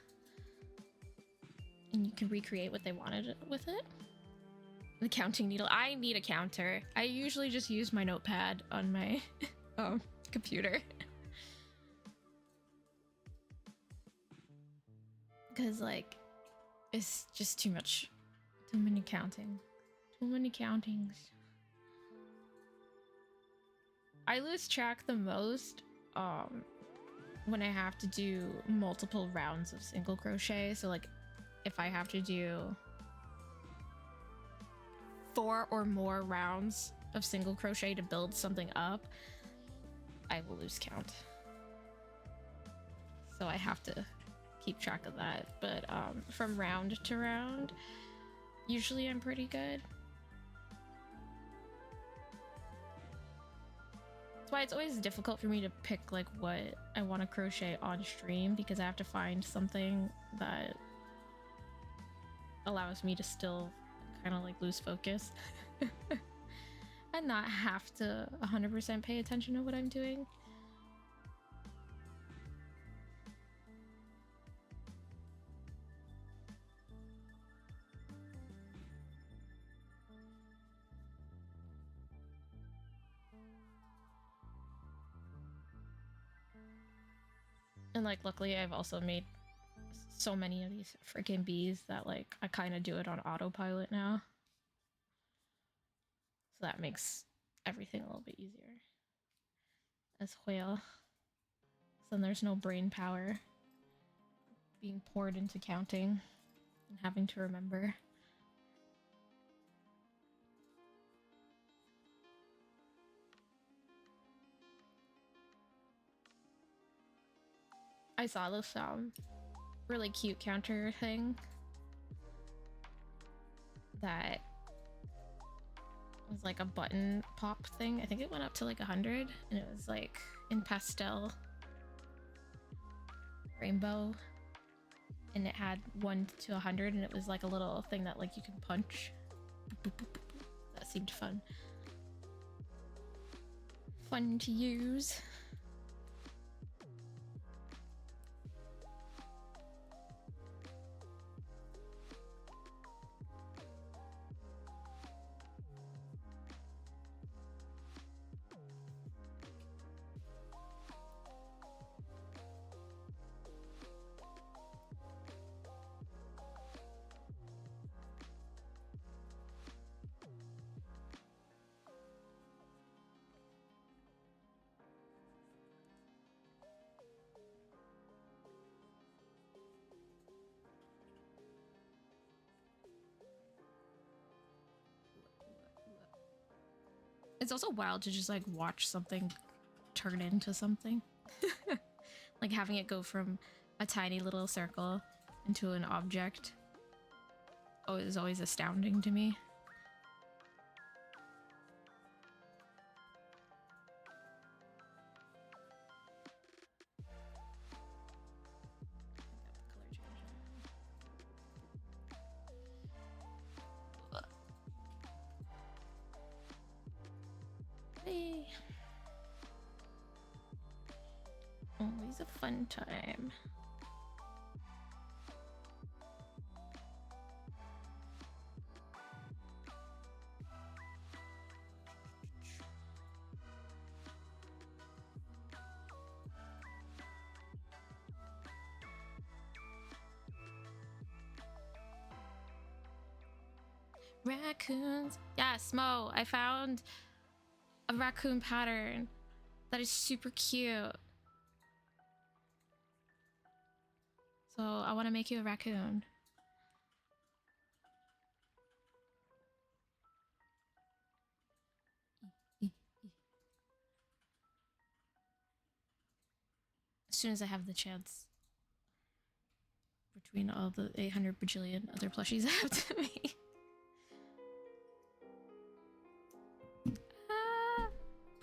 and you can recreate what they wanted with it. The counting needle. I need a counter. I usually just use my notepad on my computer. Because like it's just too much, too many countings. I lose track the most when I have to do multiple rounds of single crochet. So like if I have to do 4 or more rounds of single crochet to build something up, I will lose count. So I have to keep track of that. But from round to round, usually I'm pretty good. That's why it's always difficult for me to pick like what I want to crochet on stream, because I have to find something that allows me to still kind of like lose focus and not have to 100% pay attention to what I'm doing. And like, luckily I've also made so many of these freaking bees that like I kind of do it on autopilot now. So that makes everything a little bit easier as well. So then there's no brain power being poured into counting and having to remember. I saw this really cute counter thing that was like a button pop thing. I think it went up to like 100, and it was like in pastel rainbow, and it had 1 to 100, and it was like a little thing that like you can punch. Boop, boop, boop, boop. That seemed fun. Fun to use. It's also wild to just like watch something turn into something. Like having it go from a tiny little circle into an object is always astounding to me. Hey. Always a fun time. Raccoons. Yes, Mo, I found a raccoon pattern that is super cute. So I want to make you a raccoon. As soon as I have the chance. Between all the 800 bajillion other plushies I have to make.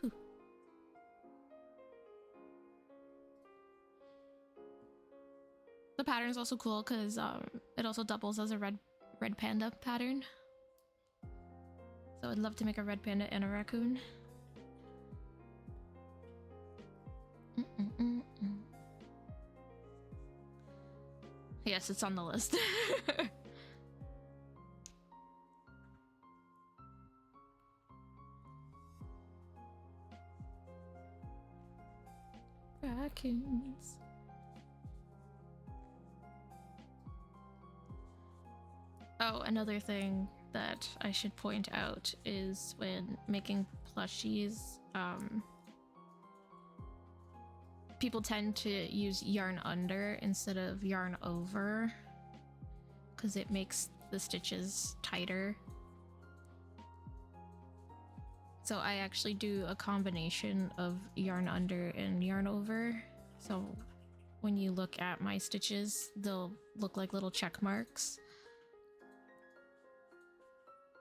Pooh. The pattern is also cool because it also doubles as a red panda pattern. So I'd love to make a red panda and a raccoon. Yes, it's on the list. Raccoons. Oh, another thing that I should point out is when making plushies, people tend to use yarn under instead of yarn over because it makes the stitches tighter. So I actually do a combination of yarn under and yarn over. So when you look at my stitches, they'll look like little check marks.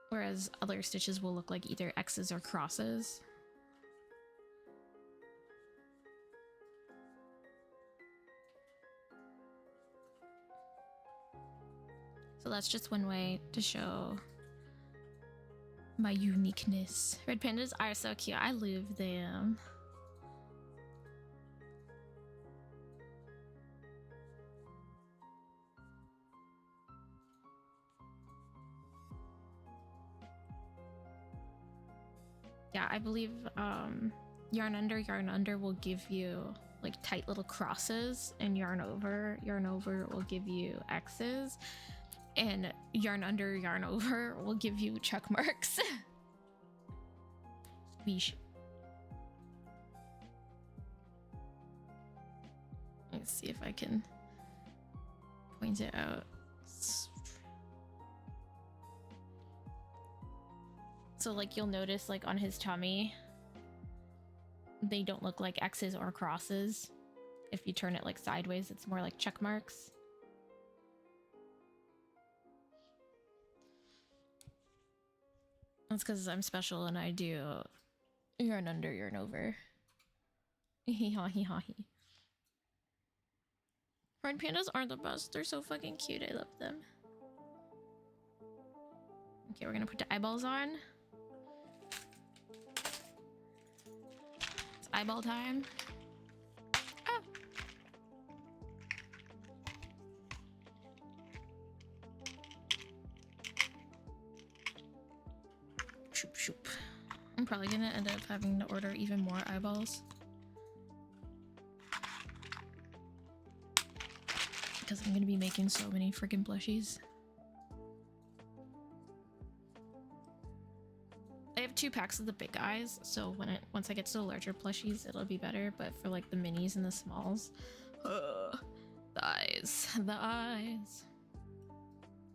Whereas other stitches will look like either X's or crosses. So that's just one way to show my uniqueness. Red pandas are so cute. I love them. Yeah, I believe yarn under will give you like tight little crosses, and yarn over will give you X's, and yarn under, yarn over will give you check marks. Squeeze. Let's see if I can point it out. So like you'll notice like on his tummy, they don't look like X's or crosses. If you turn it like sideways, it's more like check marks. That's because I'm special and I do yarn under, yarn over. Hee haw hee haw hee. Horned pandas aren't the best. They're so fucking cute. I love them. Okay, we're gonna put the eyeballs on. It's eyeball time. Oh. Shoop shoop. I'm probably gonna end up having to order even more eyeballs. Because I'm gonna be making so many freaking plushies. I have 2 packs of the big eyes, so once I get to the larger plushies, it'll be better. But for like the minis and the smalls, the eyes,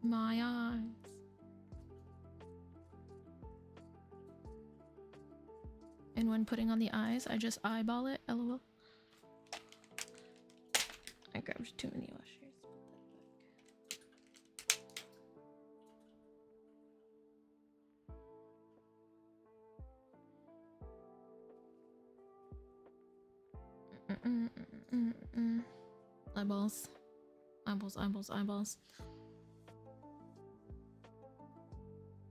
my eyes. And when putting on the eyes, I just eyeball it. LOL. I grabbed too many washers. Eyeballs. Eyeballs, eyeballs, eyeballs.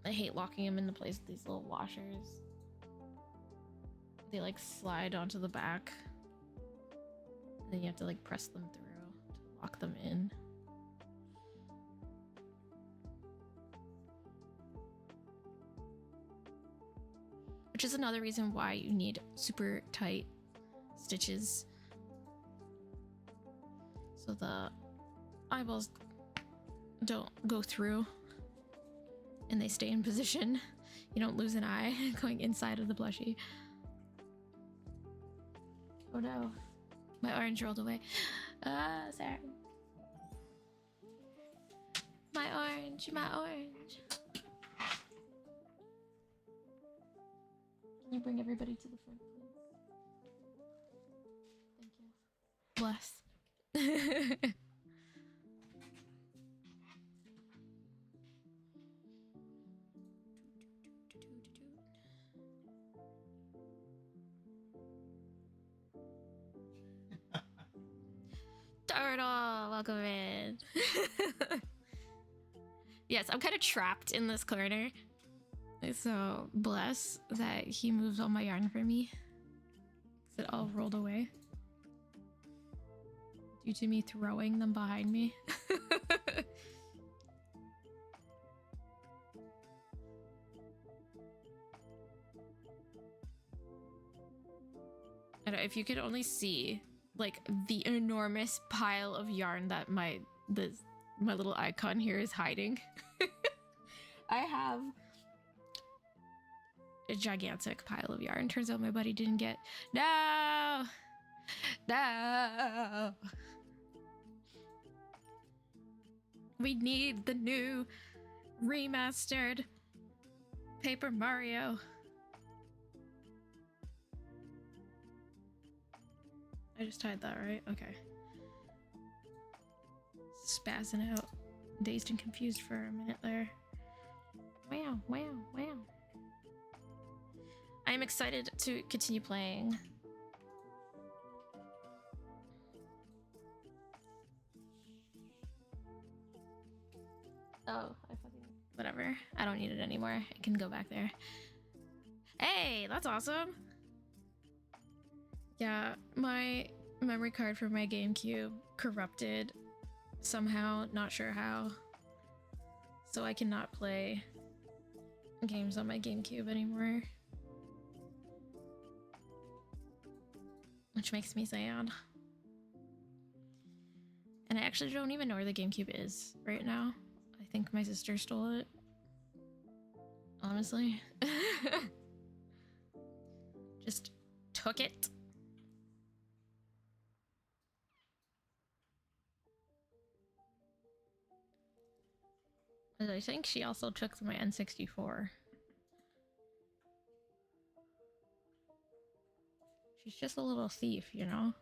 I hate locking them into place with these little washers. They like slide onto the back. And then you have to like press them through to lock them in. Which is another reason why you need super tight stitches. So the eyeballs don't go through and they stay in position. You don't lose an eye going inside of the plushie. Oh no. My orange rolled away. Ah, sorry. My orange, my orange. Can you bring everybody to the front, please? Thank you. Bless. Turtle, welcome in. Yes, I'm kind of trapped in this corner. So bless that he moves all my yarn for me. It all rolled away due to me throwing them behind me. I don't know, if you could only see like the enormous pile of yarn that my little icon here is hiding. I have a gigantic pile of yarn. Turns out my buddy didn't get. No! No! We need the new remastered Paper Mario. I just tied that, right? Okay. Spazzing out. Dazed and confused for a minute there. Wow, wow, wow. I'm excited to continue playing. Oh, I fucking... Whatever. I don't need it anymore. I can go back there. Hey, that's awesome. Yeah, my memory card for my GameCube corrupted somehow, not sure how. So I cannot play games on my GameCube anymore. which makes me sad. And I actually don't even know where the GameCube is right now. I think my sister stole it. Honestly. Just took it. And I think she also took my N64. She's just a little thief, you know?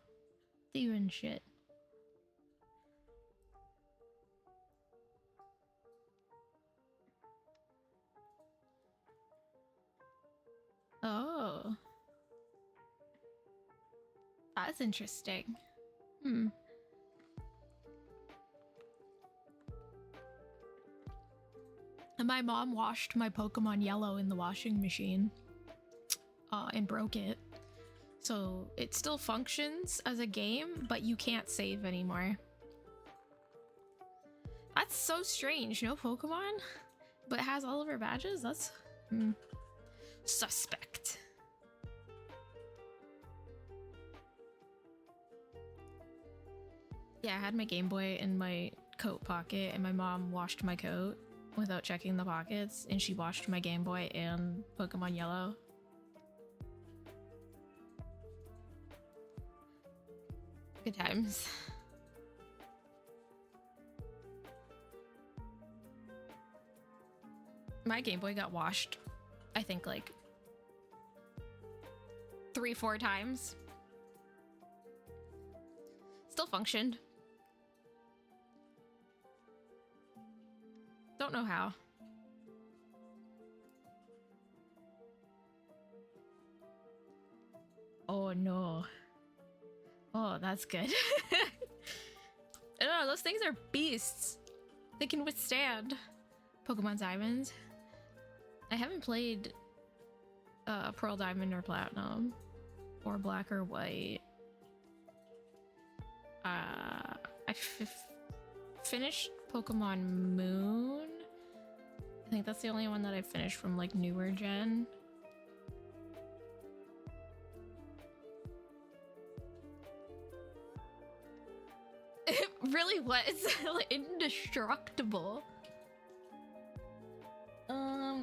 Thieving shit. Oh. That's interesting. Hmm. And my mom washed my Pokemon Yellow in the washing machine. And broke it. So it still functions as a game, but you can't save anymore. That's so strange. No Pokemon? But it has all of her badges? That's... suspect. Yeah, I had my Game Boy in my coat pocket, and my mom washed my coat without checking the pockets, and she washed my Game Boy and Pokemon Yellow. Good times. My Game Boy got washed, I think, like 3-4 times. Still functioned. Don't know how. Oh no. Oh, that's good. I don't know, those things are beasts. They can withstand Pokemon Diamond. I haven't played Pearl Diamond or Platinum or Black or White. I finished Pokemon Moon. I think that's the only one that I finished from like newer gen. It really was indestructible.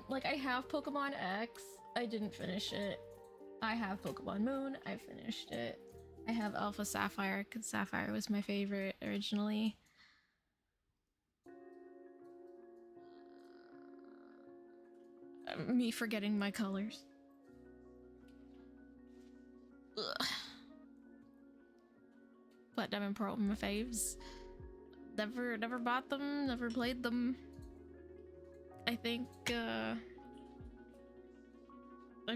Like I have Pokemon X, I didn't finish it. I have Pokemon Moon, I finished it. I have Alpha Sapphire, because Sapphire was my favorite originally. Me forgetting my colors. Ugh. Platinum and Pearl, my faves. Never bought them, never played them. I think, I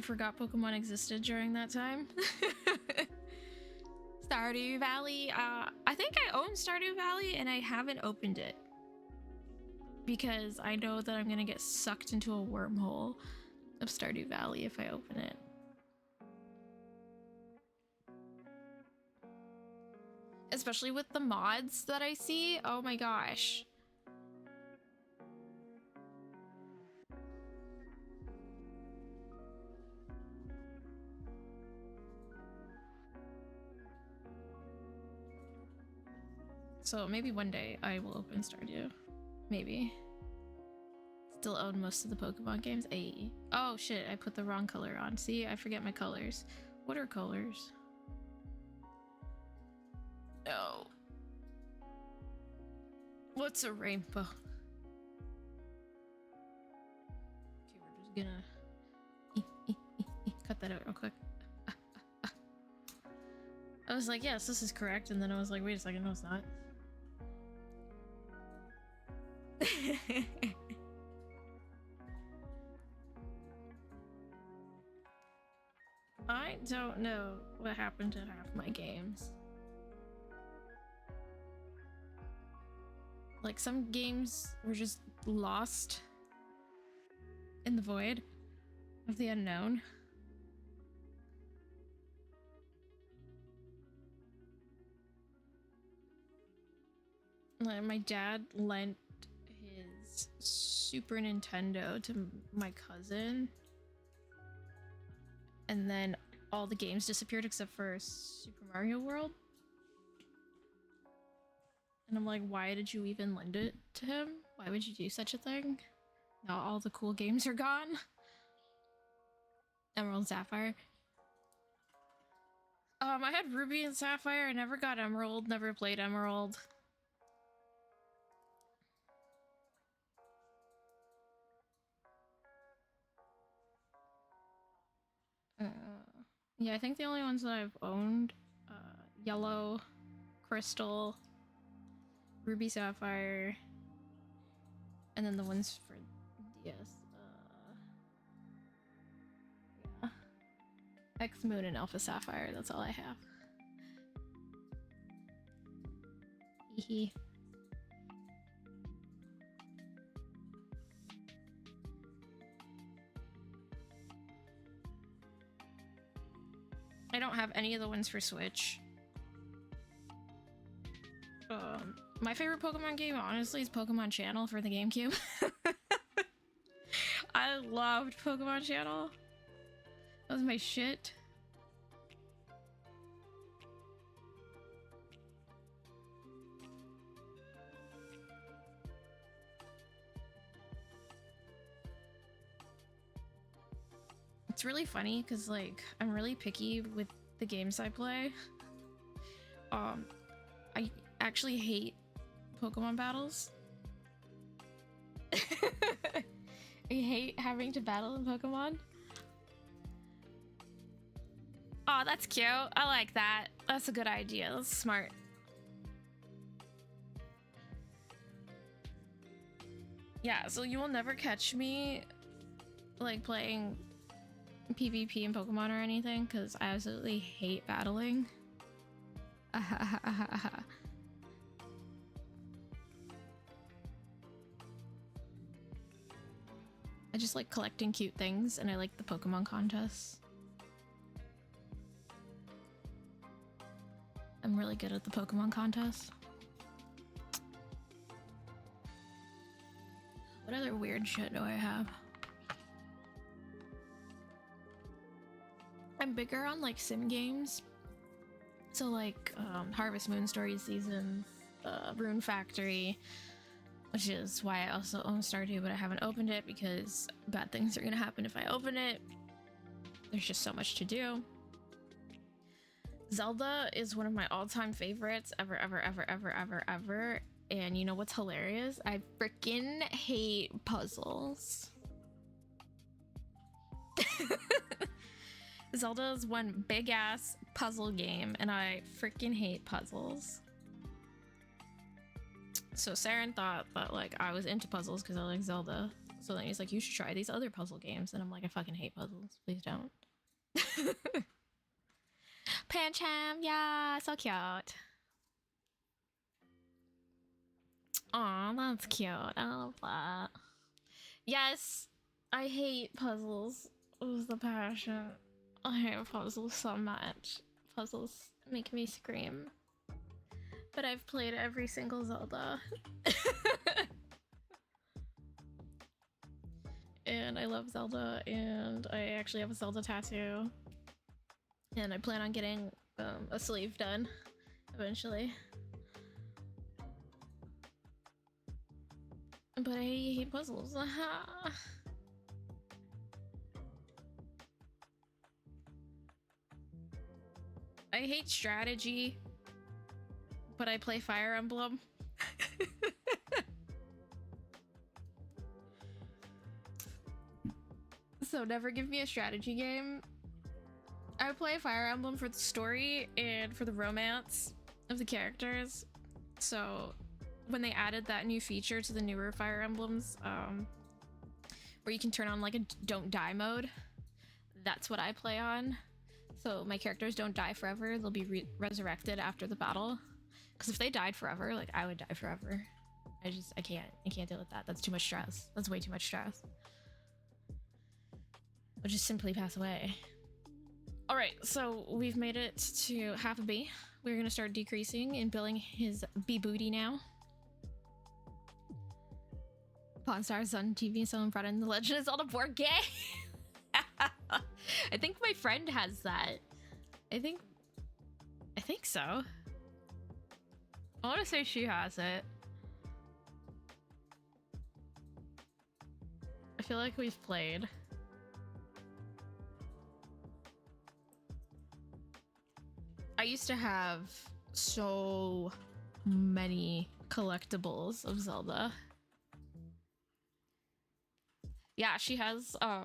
forgot Pokemon existed during that time. Stardew Valley, I think I own Stardew Valley and I haven't opened it. Because I know that I'm gonna get sucked into a wormhole of Stardew Valley if I open it. Especially with the mods that I see, oh my gosh. So maybe one day I will open Stardew. Maybe. Still own most of the Pokemon games. Ayy. Oh shit, I put the wrong color on. See, I forget my colors. What are colors? No. What's a rainbow? Okay, we're just gonna cut that out real quick. I was like, yes, this is correct, and then I was like, wait a second, no, it's not. I don't know what happened to half my games. Like, some games were just lost in the void of the unknown. Like, my dad lent his Super Nintendo to my cousin, and then all the games disappeared except for Super Mario World. And I'm like, why did you even lend it to him? Why would you do such a thing? Now all the cool games are gone. Emerald and Sapphire. I had Ruby and Sapphire. I never got Emerald, never played Emerald. Yeah, I think the only ones that I've owned, Yellow, Crystal, Ruby, Sapphire, and then the ones for DS. Yeah. X Moon and Alpha Sapphire, that's all I have. Hehe. I don't have any of the ones for Switch. My favorite Pokemon game, honestly, is Pokemon Channel for the GameCube. I loved Pokemon Channel. That was my shit. It's really funny because, like, I'm really picky with the games I play. I actually hate Pokemon battles. I hate having to battle in Pokemon. Oh, that's cute. I like that. That's a good idea. That's smart. Yeah, so you will never catch me, like, playing PvP in Pokemon or anything, because I absolutely hate battling. I just like collecting cute things, and I like the Pokemon contests. I'm really good at the Pokemon contests. What other weird shit do I have? I'm bigger on like sim games. So like Harvest Moon Story Seasons, Rune Factory, which is why I also own Stardew, but I haven't opened it because bad things are gonna happen if I open it. There's just so much to do. Zelda is one of my all-time favorites ever. And you know what's hilarious? I freaking hate puzzles. Zelda is one big-ass puzzle game, and I freaking hate puzzles. So Saren thought that, like, I was into puzzles because I like Zelda. So then he's like, you should try these other puzzle games. And I'm like, I fucking hate puzzles. Please don't. Pancham, yeah, so cute. Aw, that's cute. I love that. Yes, I hate puzzles. It was the passion. I hate puzzles so much. Puzzles make me scream. But I've played every single Zelda. And I love Zelda, and I actually have a Zelda tattoo. And I plan on getting a sleeve done eventually. But I hate puzzles. I hate strategy, but I play Fire Emblem. So never give me a strategy game. I play Fire Emblem for the story and for the romance of the characters. So when they added that new feature to the newer Fire Emblems, where you can turn on like a don't die mode, that's what I play on. So my characters don't die forever. They'll be resurrected after the battle. Because if they died forever, like, I would die forever. I can't deal with that. That's too much stress. That's way too much stress. I'll just simply pass away. All right, so we've made it to half a B. We're gonna start decreasing and billing his B booty now. Pawn Stars on TV, someone brought in the Legend of Zelda board game. I think my friend has that. I think so. I want to say she has it. I feel like we've played. I used to have so many collectibles of Zelda. Yeah, she has ow,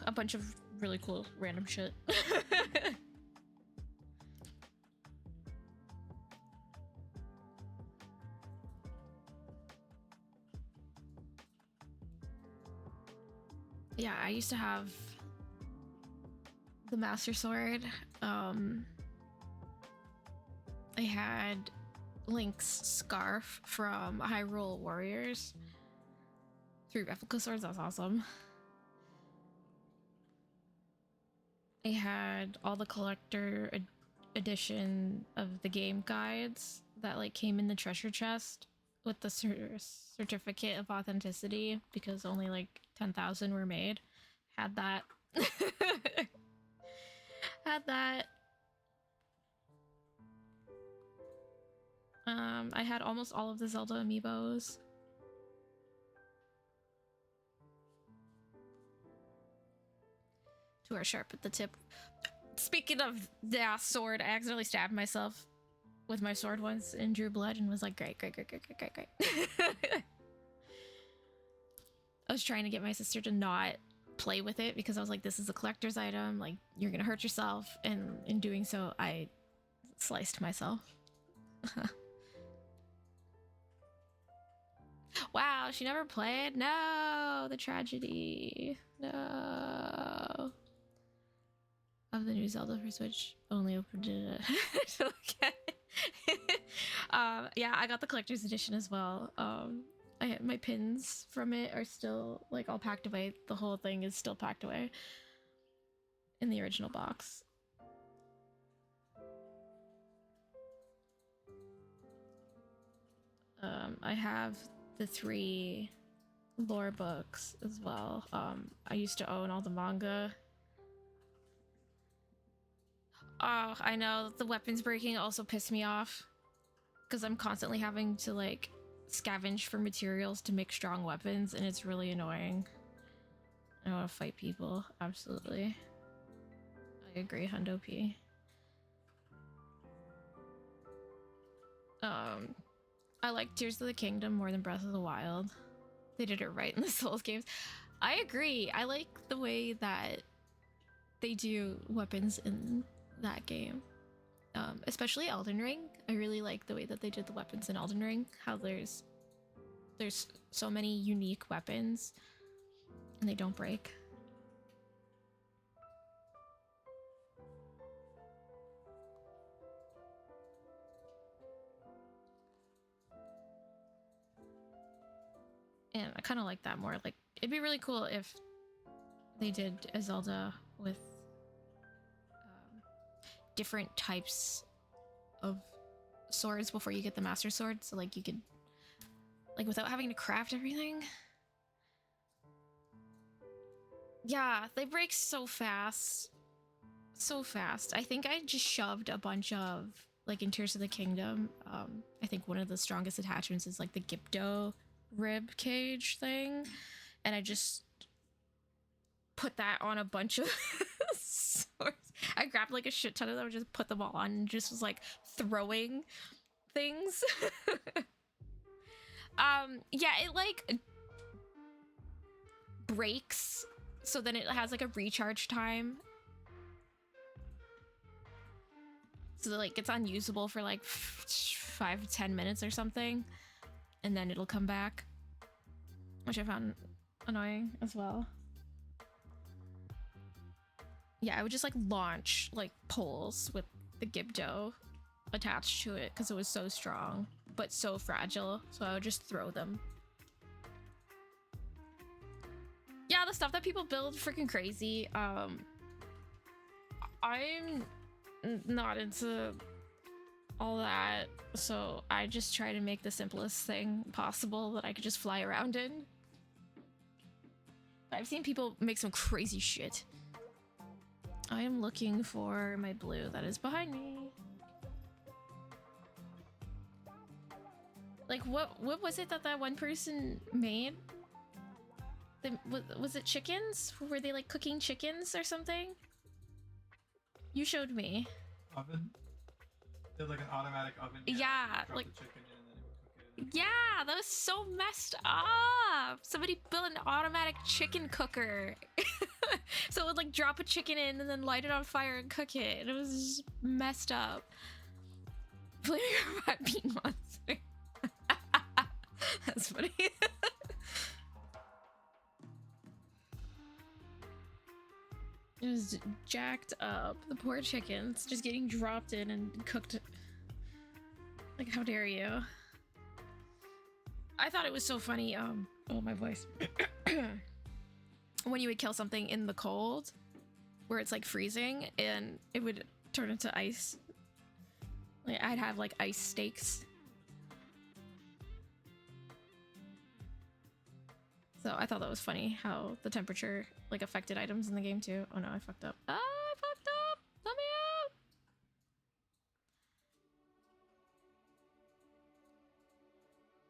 a bunch of really cool random shit. Yeah, I used to have the Master Sword. I had Link's scarf from Hyrule Warriors. 3 replica swords, that's awesome. I had all the collector edition of the game guides that like came in the treasure chest with the certificate of authenticity because only like 10,000 were made. Had that. Had that. I had almost all of the Zelda amiibos. Too sharp at the tip. Speaking of the sword, I accidentally stabbed myself with my sword once and drew blood and was like, great. I was trying to get my sister to not play with it because I was like, this is a collector's item, like you're gonna hurt yourself, and in doing so I sliced myself. Wow, she never played? No, the tragedy. No. Of the new Zelda for Switch, only opened it to look at it. Yeah, I got the collector's edition as well. I had my pins from it are still like all packed away. The whole thing is still packed away in the original box. I have the 3 lore books as well. I used to own all the manga. Oh, I know, the weapons breaking also pissed me off because I'm constantly having to like scavenge for materials to make strong weapons, and it's really annoying. I want to fight people, absolutely. I agree, Hundo P. I like Tears of the Kingdom more than Breath of the Wild. They did it right in the Souls games. I agree. I like the way that they do weapons in that game. Especially Elden Ring. I really like the way that they did the weapons in Elden Ring. How there's so many unique weapons and they don't break. And I kind of like that more. Like, it'd be really cool if they did a Zelda with different types of swords before you get the Master Sword. So, like, you could, like, without having to craft everything. Yeah, they break so fast. So fast. I think I just shoved a bunch of, like, in Tears of the Kingdom, I think one of the strongest attachments is, like, the Gypto rib cage thing, and I just put that on a bunch of swords. I grabbed like a shit ton of them and just put them all on and just was like throwing things. Yeah, it like breaks, so then it has like a recharge time, so that like it's unusable for like 5 to 10 minutes or something, and then it'll come back, which I found annoying as well. Yeah, I would just like launch like poles with the Gypto attached to it because it was so strong but so fragile, so I would just throw them. Yeah, the stuff that people build, freaking crazy. I'm not into all that, so I just try to make the simplest thing possible that I could just fly around in. I've seen people make some crazy shit. I am looking for my blue that is behind me. Like, what was it that one person made? Was it chickens? Were they like cooking chickens or something? You showed me. Oven? There's like an automatic oven. Yeah, drop like the chicken in and then it would cook it. yeah, that was so messed up. Somebody built an automatic chicken cooker. So it would like drop a chicken in and then light it on fire and cook it. And it was just messed up. Flaming Rat Bean Monster. That's funny. It was jacked up. The poor chickens just getting dropped in and cooked. Like, how dare you? I thought it was so funny. Oh, my voice. When you would kill something in the cold, where it's like freezing, and it would turn into ice. Like, I'd have like ice steaks. So I thought that was funny how the temperature like affected items in the game too. Oh no, I fucked up. Ah, I fucked up! Let me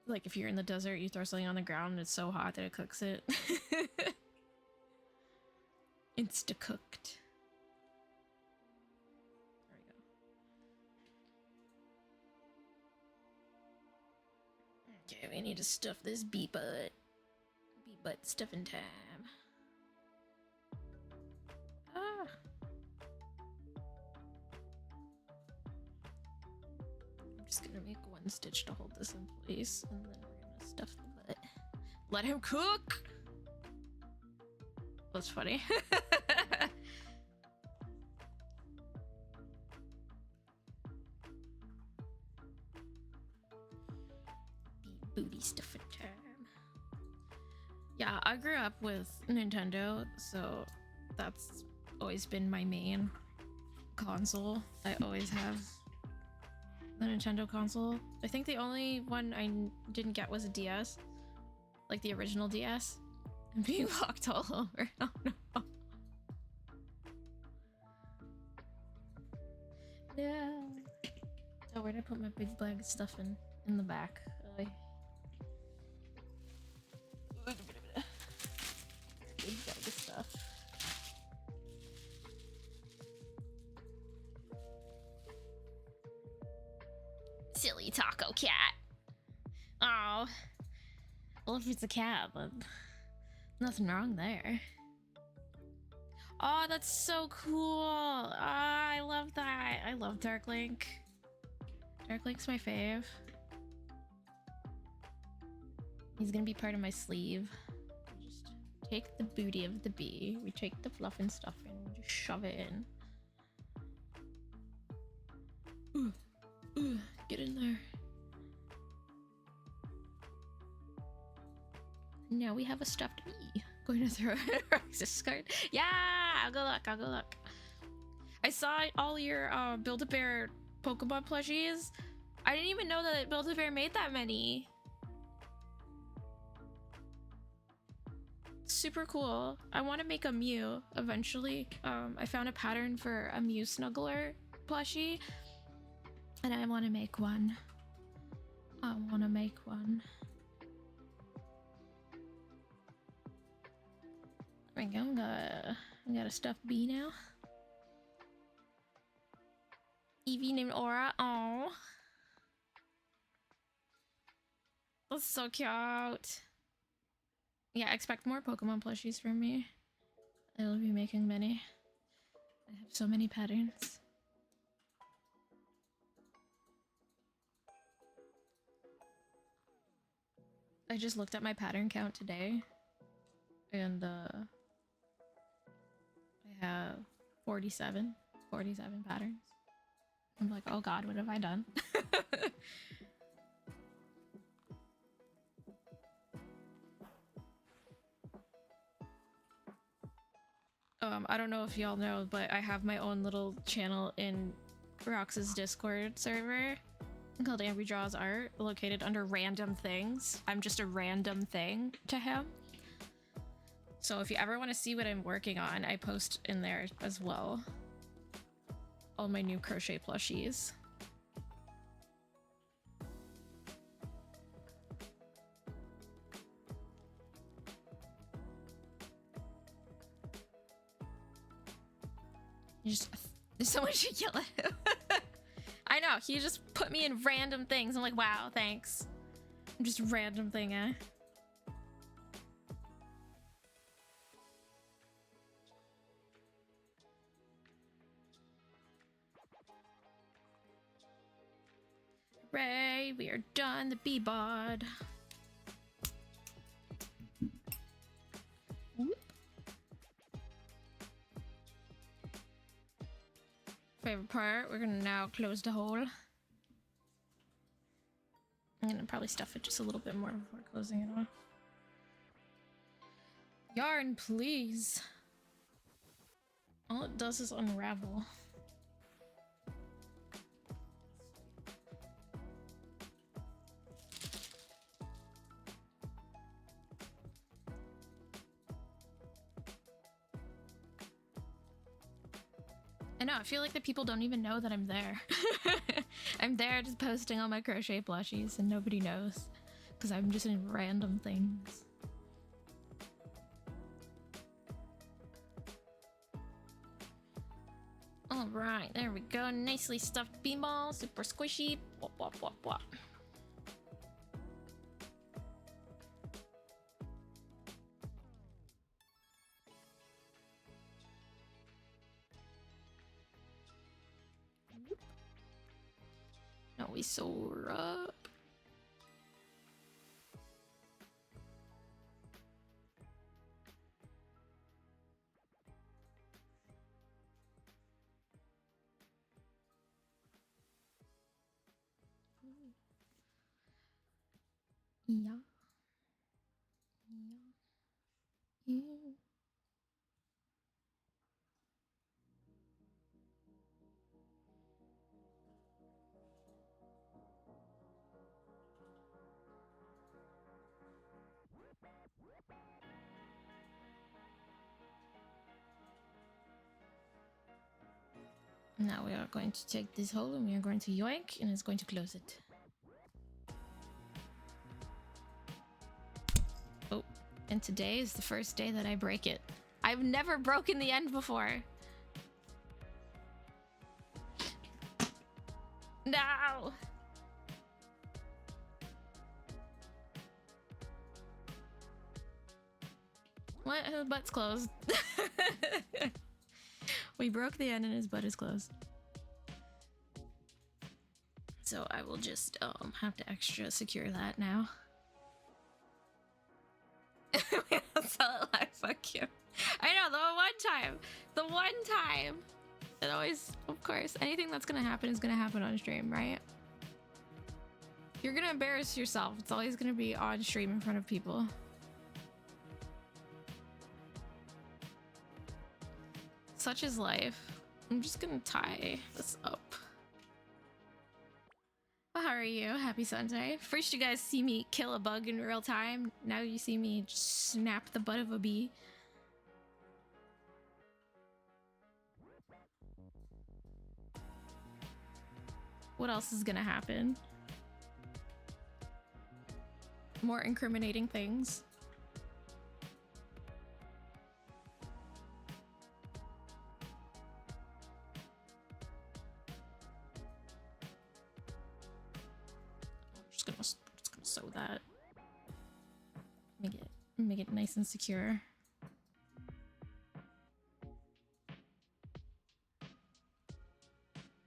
out! Like if you're in the desert, you throw something on the ground and it's so hot that it cooks it. Insta-cooked. There we go. Okay, we need to stuff this bee butt. Bee butt stuffing time. Ah. I'm just gonna make one stitch to hold this in place, and then we're gonna stuff the butt. Let him cook! That's funny. Booty stuffing time. Yeah, I grew up with Nintendo, so that's always been my main console. I always have the Nintendo console. I think the only one I didn't get was a DS, like the original DS, and being locked all over. Oh no. No. Oh, where'd I put my big bag of stuff in the back? Big bag of stuff. Silly taco cat. Oh. Well, if it's a cat, then nothing wrong there. Oh, that's so cool. Oh, I love that. I love Dark Link. Dark Link's my fave. He's gonna be part of my sleeve. Just take the booty of the bee. We take the fluff and stuff and we just shove it in. Ooh, get in there. Now we have a stuffed bee. Going to throw a Roxas card. Yeah, I'll go look. I saw all your Build-A-Bear Pokemon plushies. I didn't even know that Build-A-Bear made that many. Super cool. I want to make a Mew eventually. I found a pattern for a Mew Snuggler plushie, and I want to make one. There we go. I got a stuffed bee now. Eevee named Aura. Oh, that's so cute. Yeah, expect more Pokemon plushies from me. I will be making many. I have so many patterns. I just looked at my pattern count today, and I have 47 patterns. I'm like, oh god, what have I done? I don't know if y'all know, but I have my own little channel in Rox's Discord server called Ambry Draws Art, located under random things. I'm just a random thing to him. So if you ever want to see what I'm working on, I post in there as well. All my new crochet plushies. There's so much to yell at him. I know, he just put me in random things. I'm like, wow, thanks. I'm just random thing, eh? Hooray, we are done the B-bod. Favorite part, we're gonna now close the hole. I'm gonna probably stuff it just a little bit more before closing it off. Yarn, please. All it does is unravel. I know, I feel like the people don't even know that I'm there. I'm there just posting all my crochet plushies and nobody knows. Because I'm just in random things. Alright, there we go. Nicely stuffed beanball, super squishy. Wop, wop, wop, wop. Now we sew her up. Yeah. Yeah. Yeah. Now we are going to take this hole and we are going to yoink and it's going to close it. Oh, and today is the first day that I break it. I've never broken the end before. No! What? His butt's closed. We broke the end and his butt is closed. So I will just have to extra secure that now. I'll sell it live, fuck you. I know, the one time. It always, of course, anything that's gonna happen is gonna happen on stream, right? You're gonna embarrass yourself. It's always gonna be on stream in front of people. Such is life. I'm just gonna tie this up. Well, how are you? Happy Sunday. First you guys see me kill a bug in real time. Now you see me just snap the butt of a bee. What else is gonna happen? More incriminating things. I'm just gonna sew that. Make it nice and secure.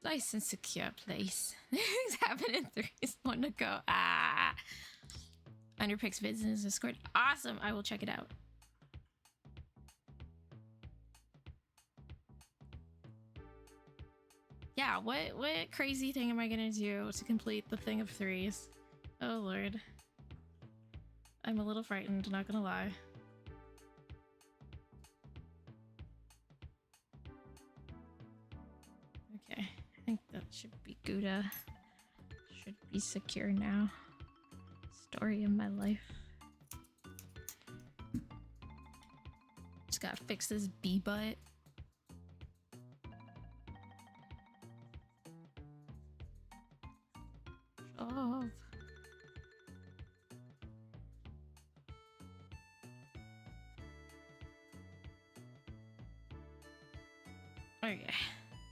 Nice and secure place. Things happen in threes. One to go. Ah. Underpicks vids in his Discord. Awesome. I will check it out. Yeah, what crazy thing am I gonna do to complete the thing of threes? Oh lord. I'm a little frightened, not gonna lie. Okay, I think that should be Gouda. Should be secure now. Story of my life. Just gotta fix this bee butt. Oh. Okay.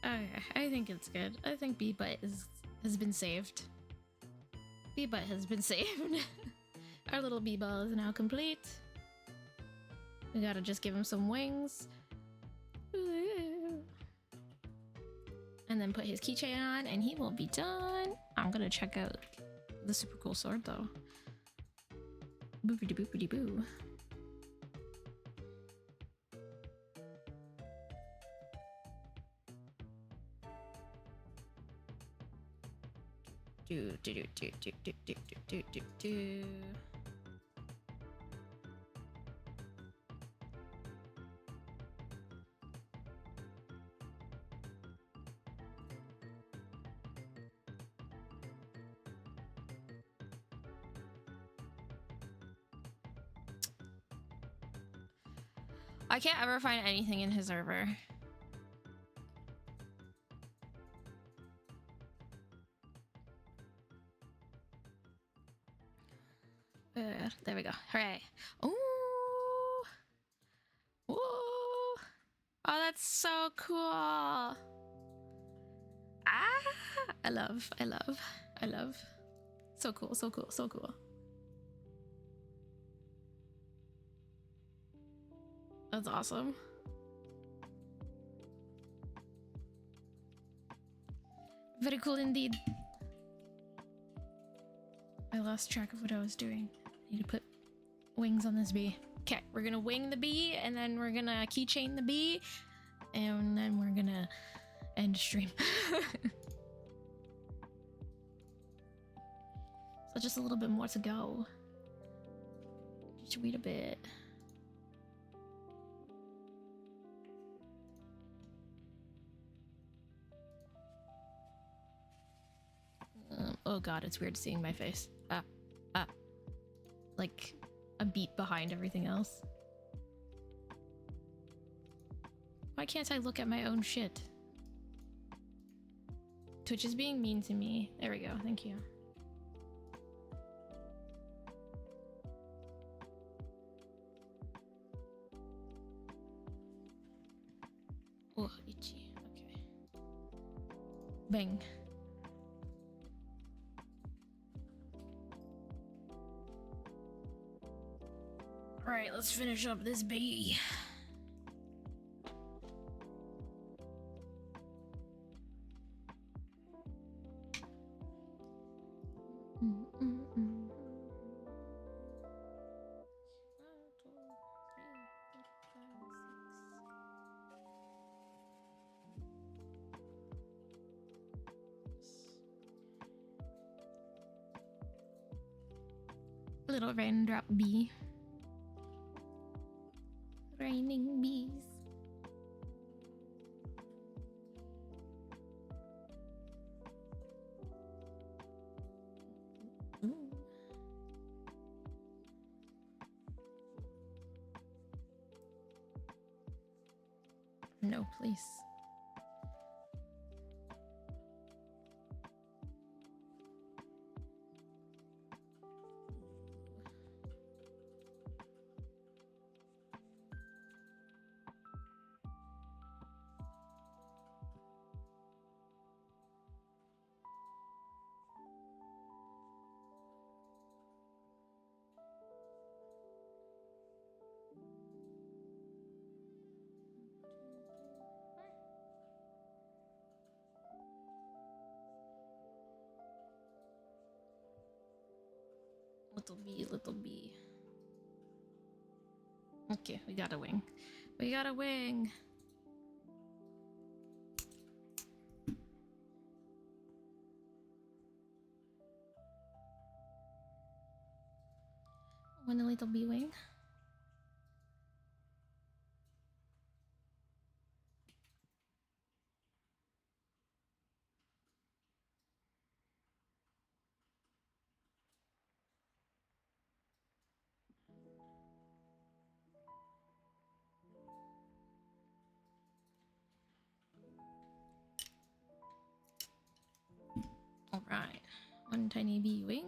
Okay. I think it's good. I think bee butt has been saved. Bee butt has been saved. Our little bee ball is now complete. We gotta just give him some wings. And then put his keychain on and he will be done. I'm gonna check out the super cool sword though. Boopity boopity boo. Do do do do do do do do do do. I can't ever find anything in his server. There we go. Hooray. Ooh. Ooh. Oh, that's so cool. Ah, I love. So cool, so cool, so cool. That's awesome. Very cool indeed. I lost track of what I was doing. I need to put wings on this bee. Okay, we're gonna wing the bee, and then we're gonna keychain the bee, and then we're gonna end stream. So just a little bit more to go. Just wait a bit. Oh god, it's weird seeing my face. Like a beat behind everything else. Why can't I look at my own shit? Twitch is being mean to me. There we go, thank you. Oh, itchy. Okay. Bang. Alright, let's finish up this bee. Little raindrop bee. Raining bees. Ooh. No, please. Little bee, little bee. Okay, we got a wing. We got a wing. One little bee wing. All right, one tiny bee wing.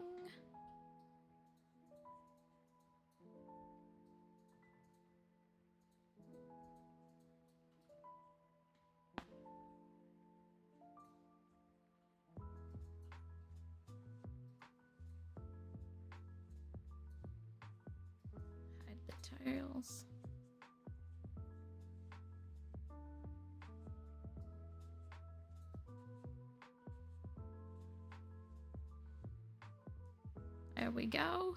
Hide the tiles. There we go.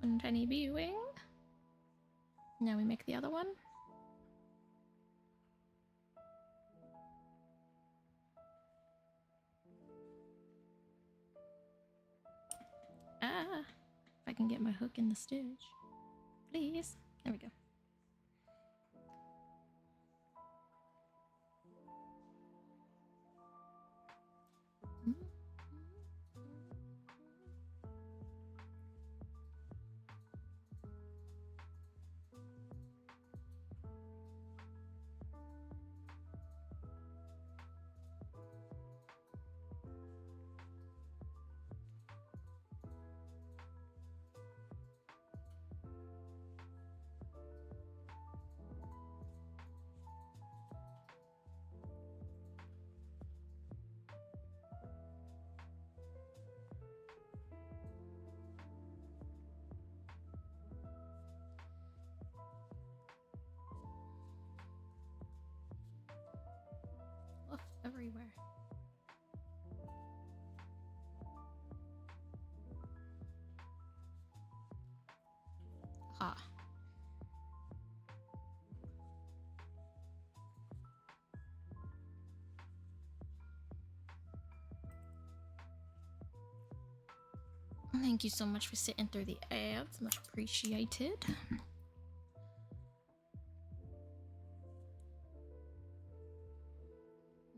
One tiny bee wing. Now we make the other one. Ah, if I can get my hook in the stitch. Please. There we go. Fluff everywhere. Ha. Thank you so much for sitting through the ads. Much appreciated.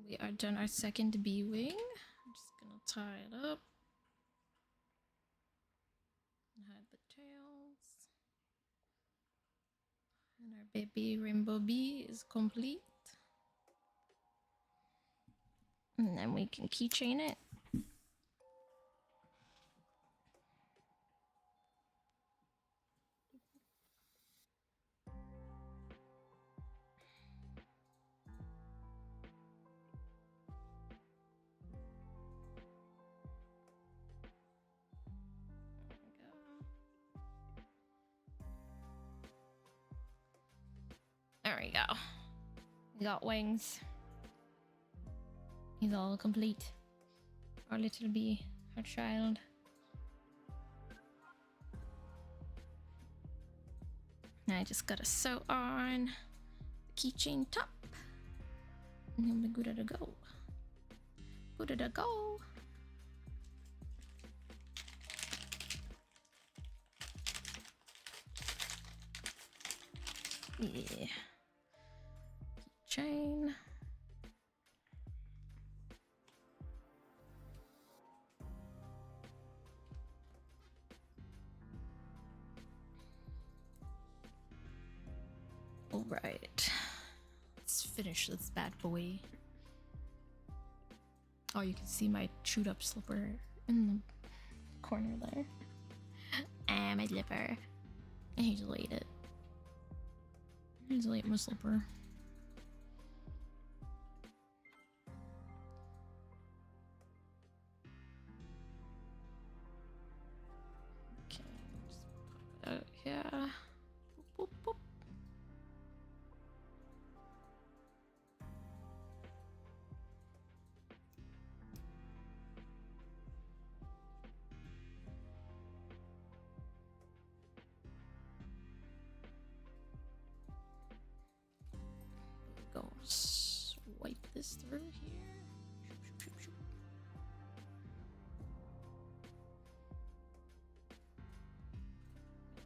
We are done our second bee wing. I'm just gonna tie it up. Hide the tails. And our baby rainbow bee is complete. And then we can keychain it. There we go. We got wings. He's all complete. Our little bee, our child. Now I just gotta sew on the keychain top. And he'll be good to go. Good to go. Yeah. Keychain. All right. Let's finish this bad boy. Oh, you can see my chewed up slipper in the corner there. Ah, my slipper. I hate to eat it. I hate to eat my slipper. Okay, just pop it out here. Boop, boop, boop. Go swipe this through here. Shoop, shoop, shoop, shoop.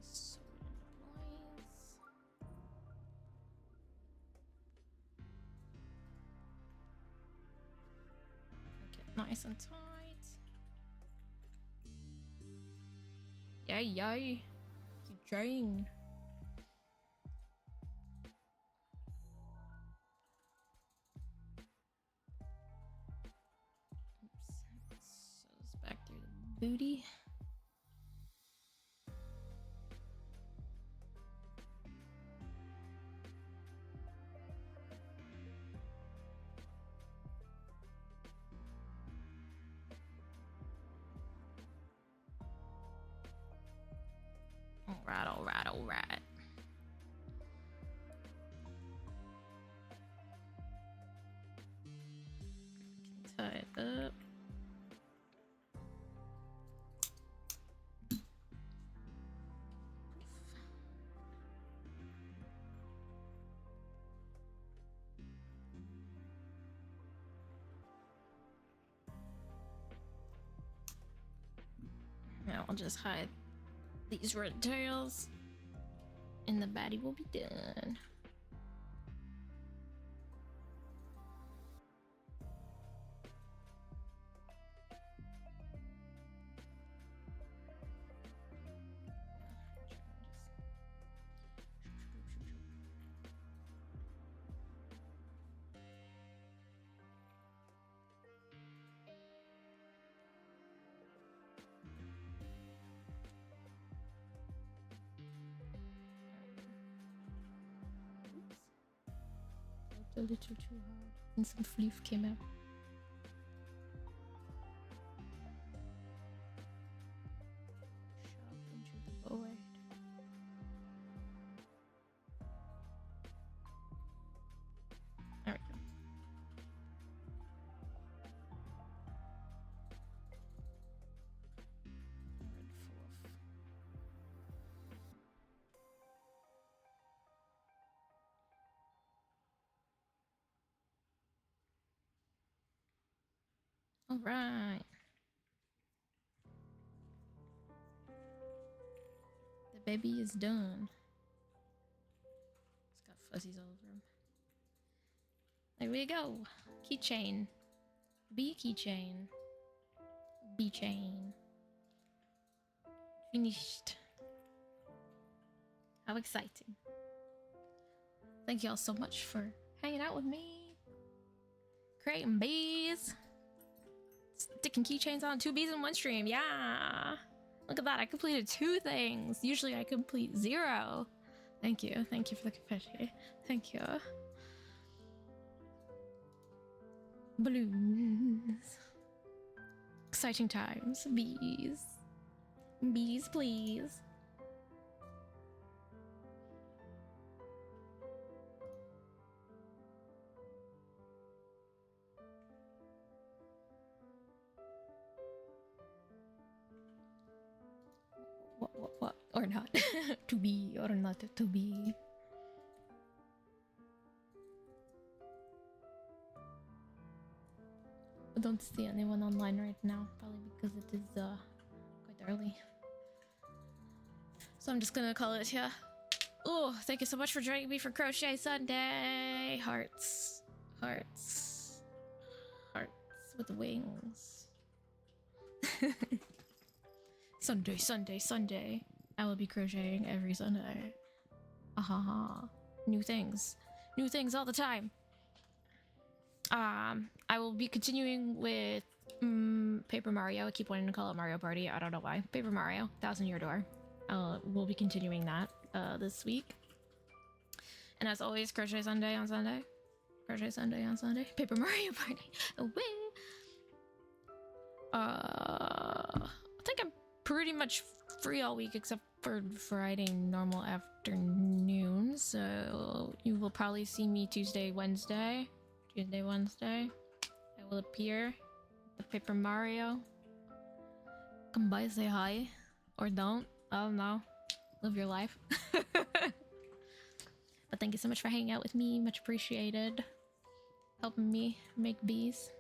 Sew it into place. Make it nice and tight. Yay, yay. Keep trying. booty. Alright, alright, alright. Tie it up. Now I'll just hide these red tails and the baddie will be done. A little too hard and some fleef came out. Sharp into the board. There we go. Red fluff. All right. The baby is done. It's got fuzzies all over him. There we go. Keychain. B keychain. B chain. Finished. How exciting. Thank you all so much for hanging out with me. Creating bees. Sticking keychains on 2 bees in 1 stream. Yeah. Look at that. I completed 2 things. Usually I complete 0. Thank you. Thank you for the confetti. Thank you. Balloons. Exciting times. Bees. Bees, please. What? Or not. To be or not to be. I don't see anyone online right now, probably because it is quite early. So I'm just gonna call it here. Oh, thank you so much for joining me for Crochet Sunday. Hearts. Hearts. Hearts with wings. Sunday, Sunday, Sunday. I will be crocheting every Sunday. Ahaha. New things. New things all the time. I will be continuing with Paper Mario. I keep wanting to call it Mario Party. I don't know why. Paper Mario, 1,000 Year Door. We'll be continuing that this week. And as always, Crochet Sunday on Sunday. Crochet Sunday on Sunday. Paper Mario Party. Away. I think I'm pretty much free all week except for Friday normal afternoon. So you will probably see me Tuesday, Wednesday. Tuesday, Wednesday. I will appear with Paper Mario. Come by, say hi. Or don't. I don't know. Live your life. But thank you so much for hanging out with me. Much appreciated. Helping me make bees.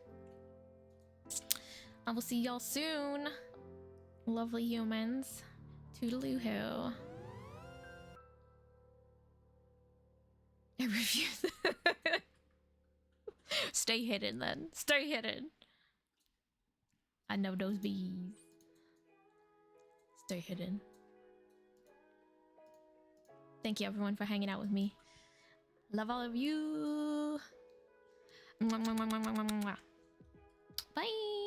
I will see y'all soon. Lovely humans. Toodaloo-hoo. I refuse. Stay hidden then. Stay hidden. I know those bees. Stay hidden. Thank you everyone for hanging out with me. Love all of you. Mwah, mwah, mwah, mwah, mwah, mwah. Bye.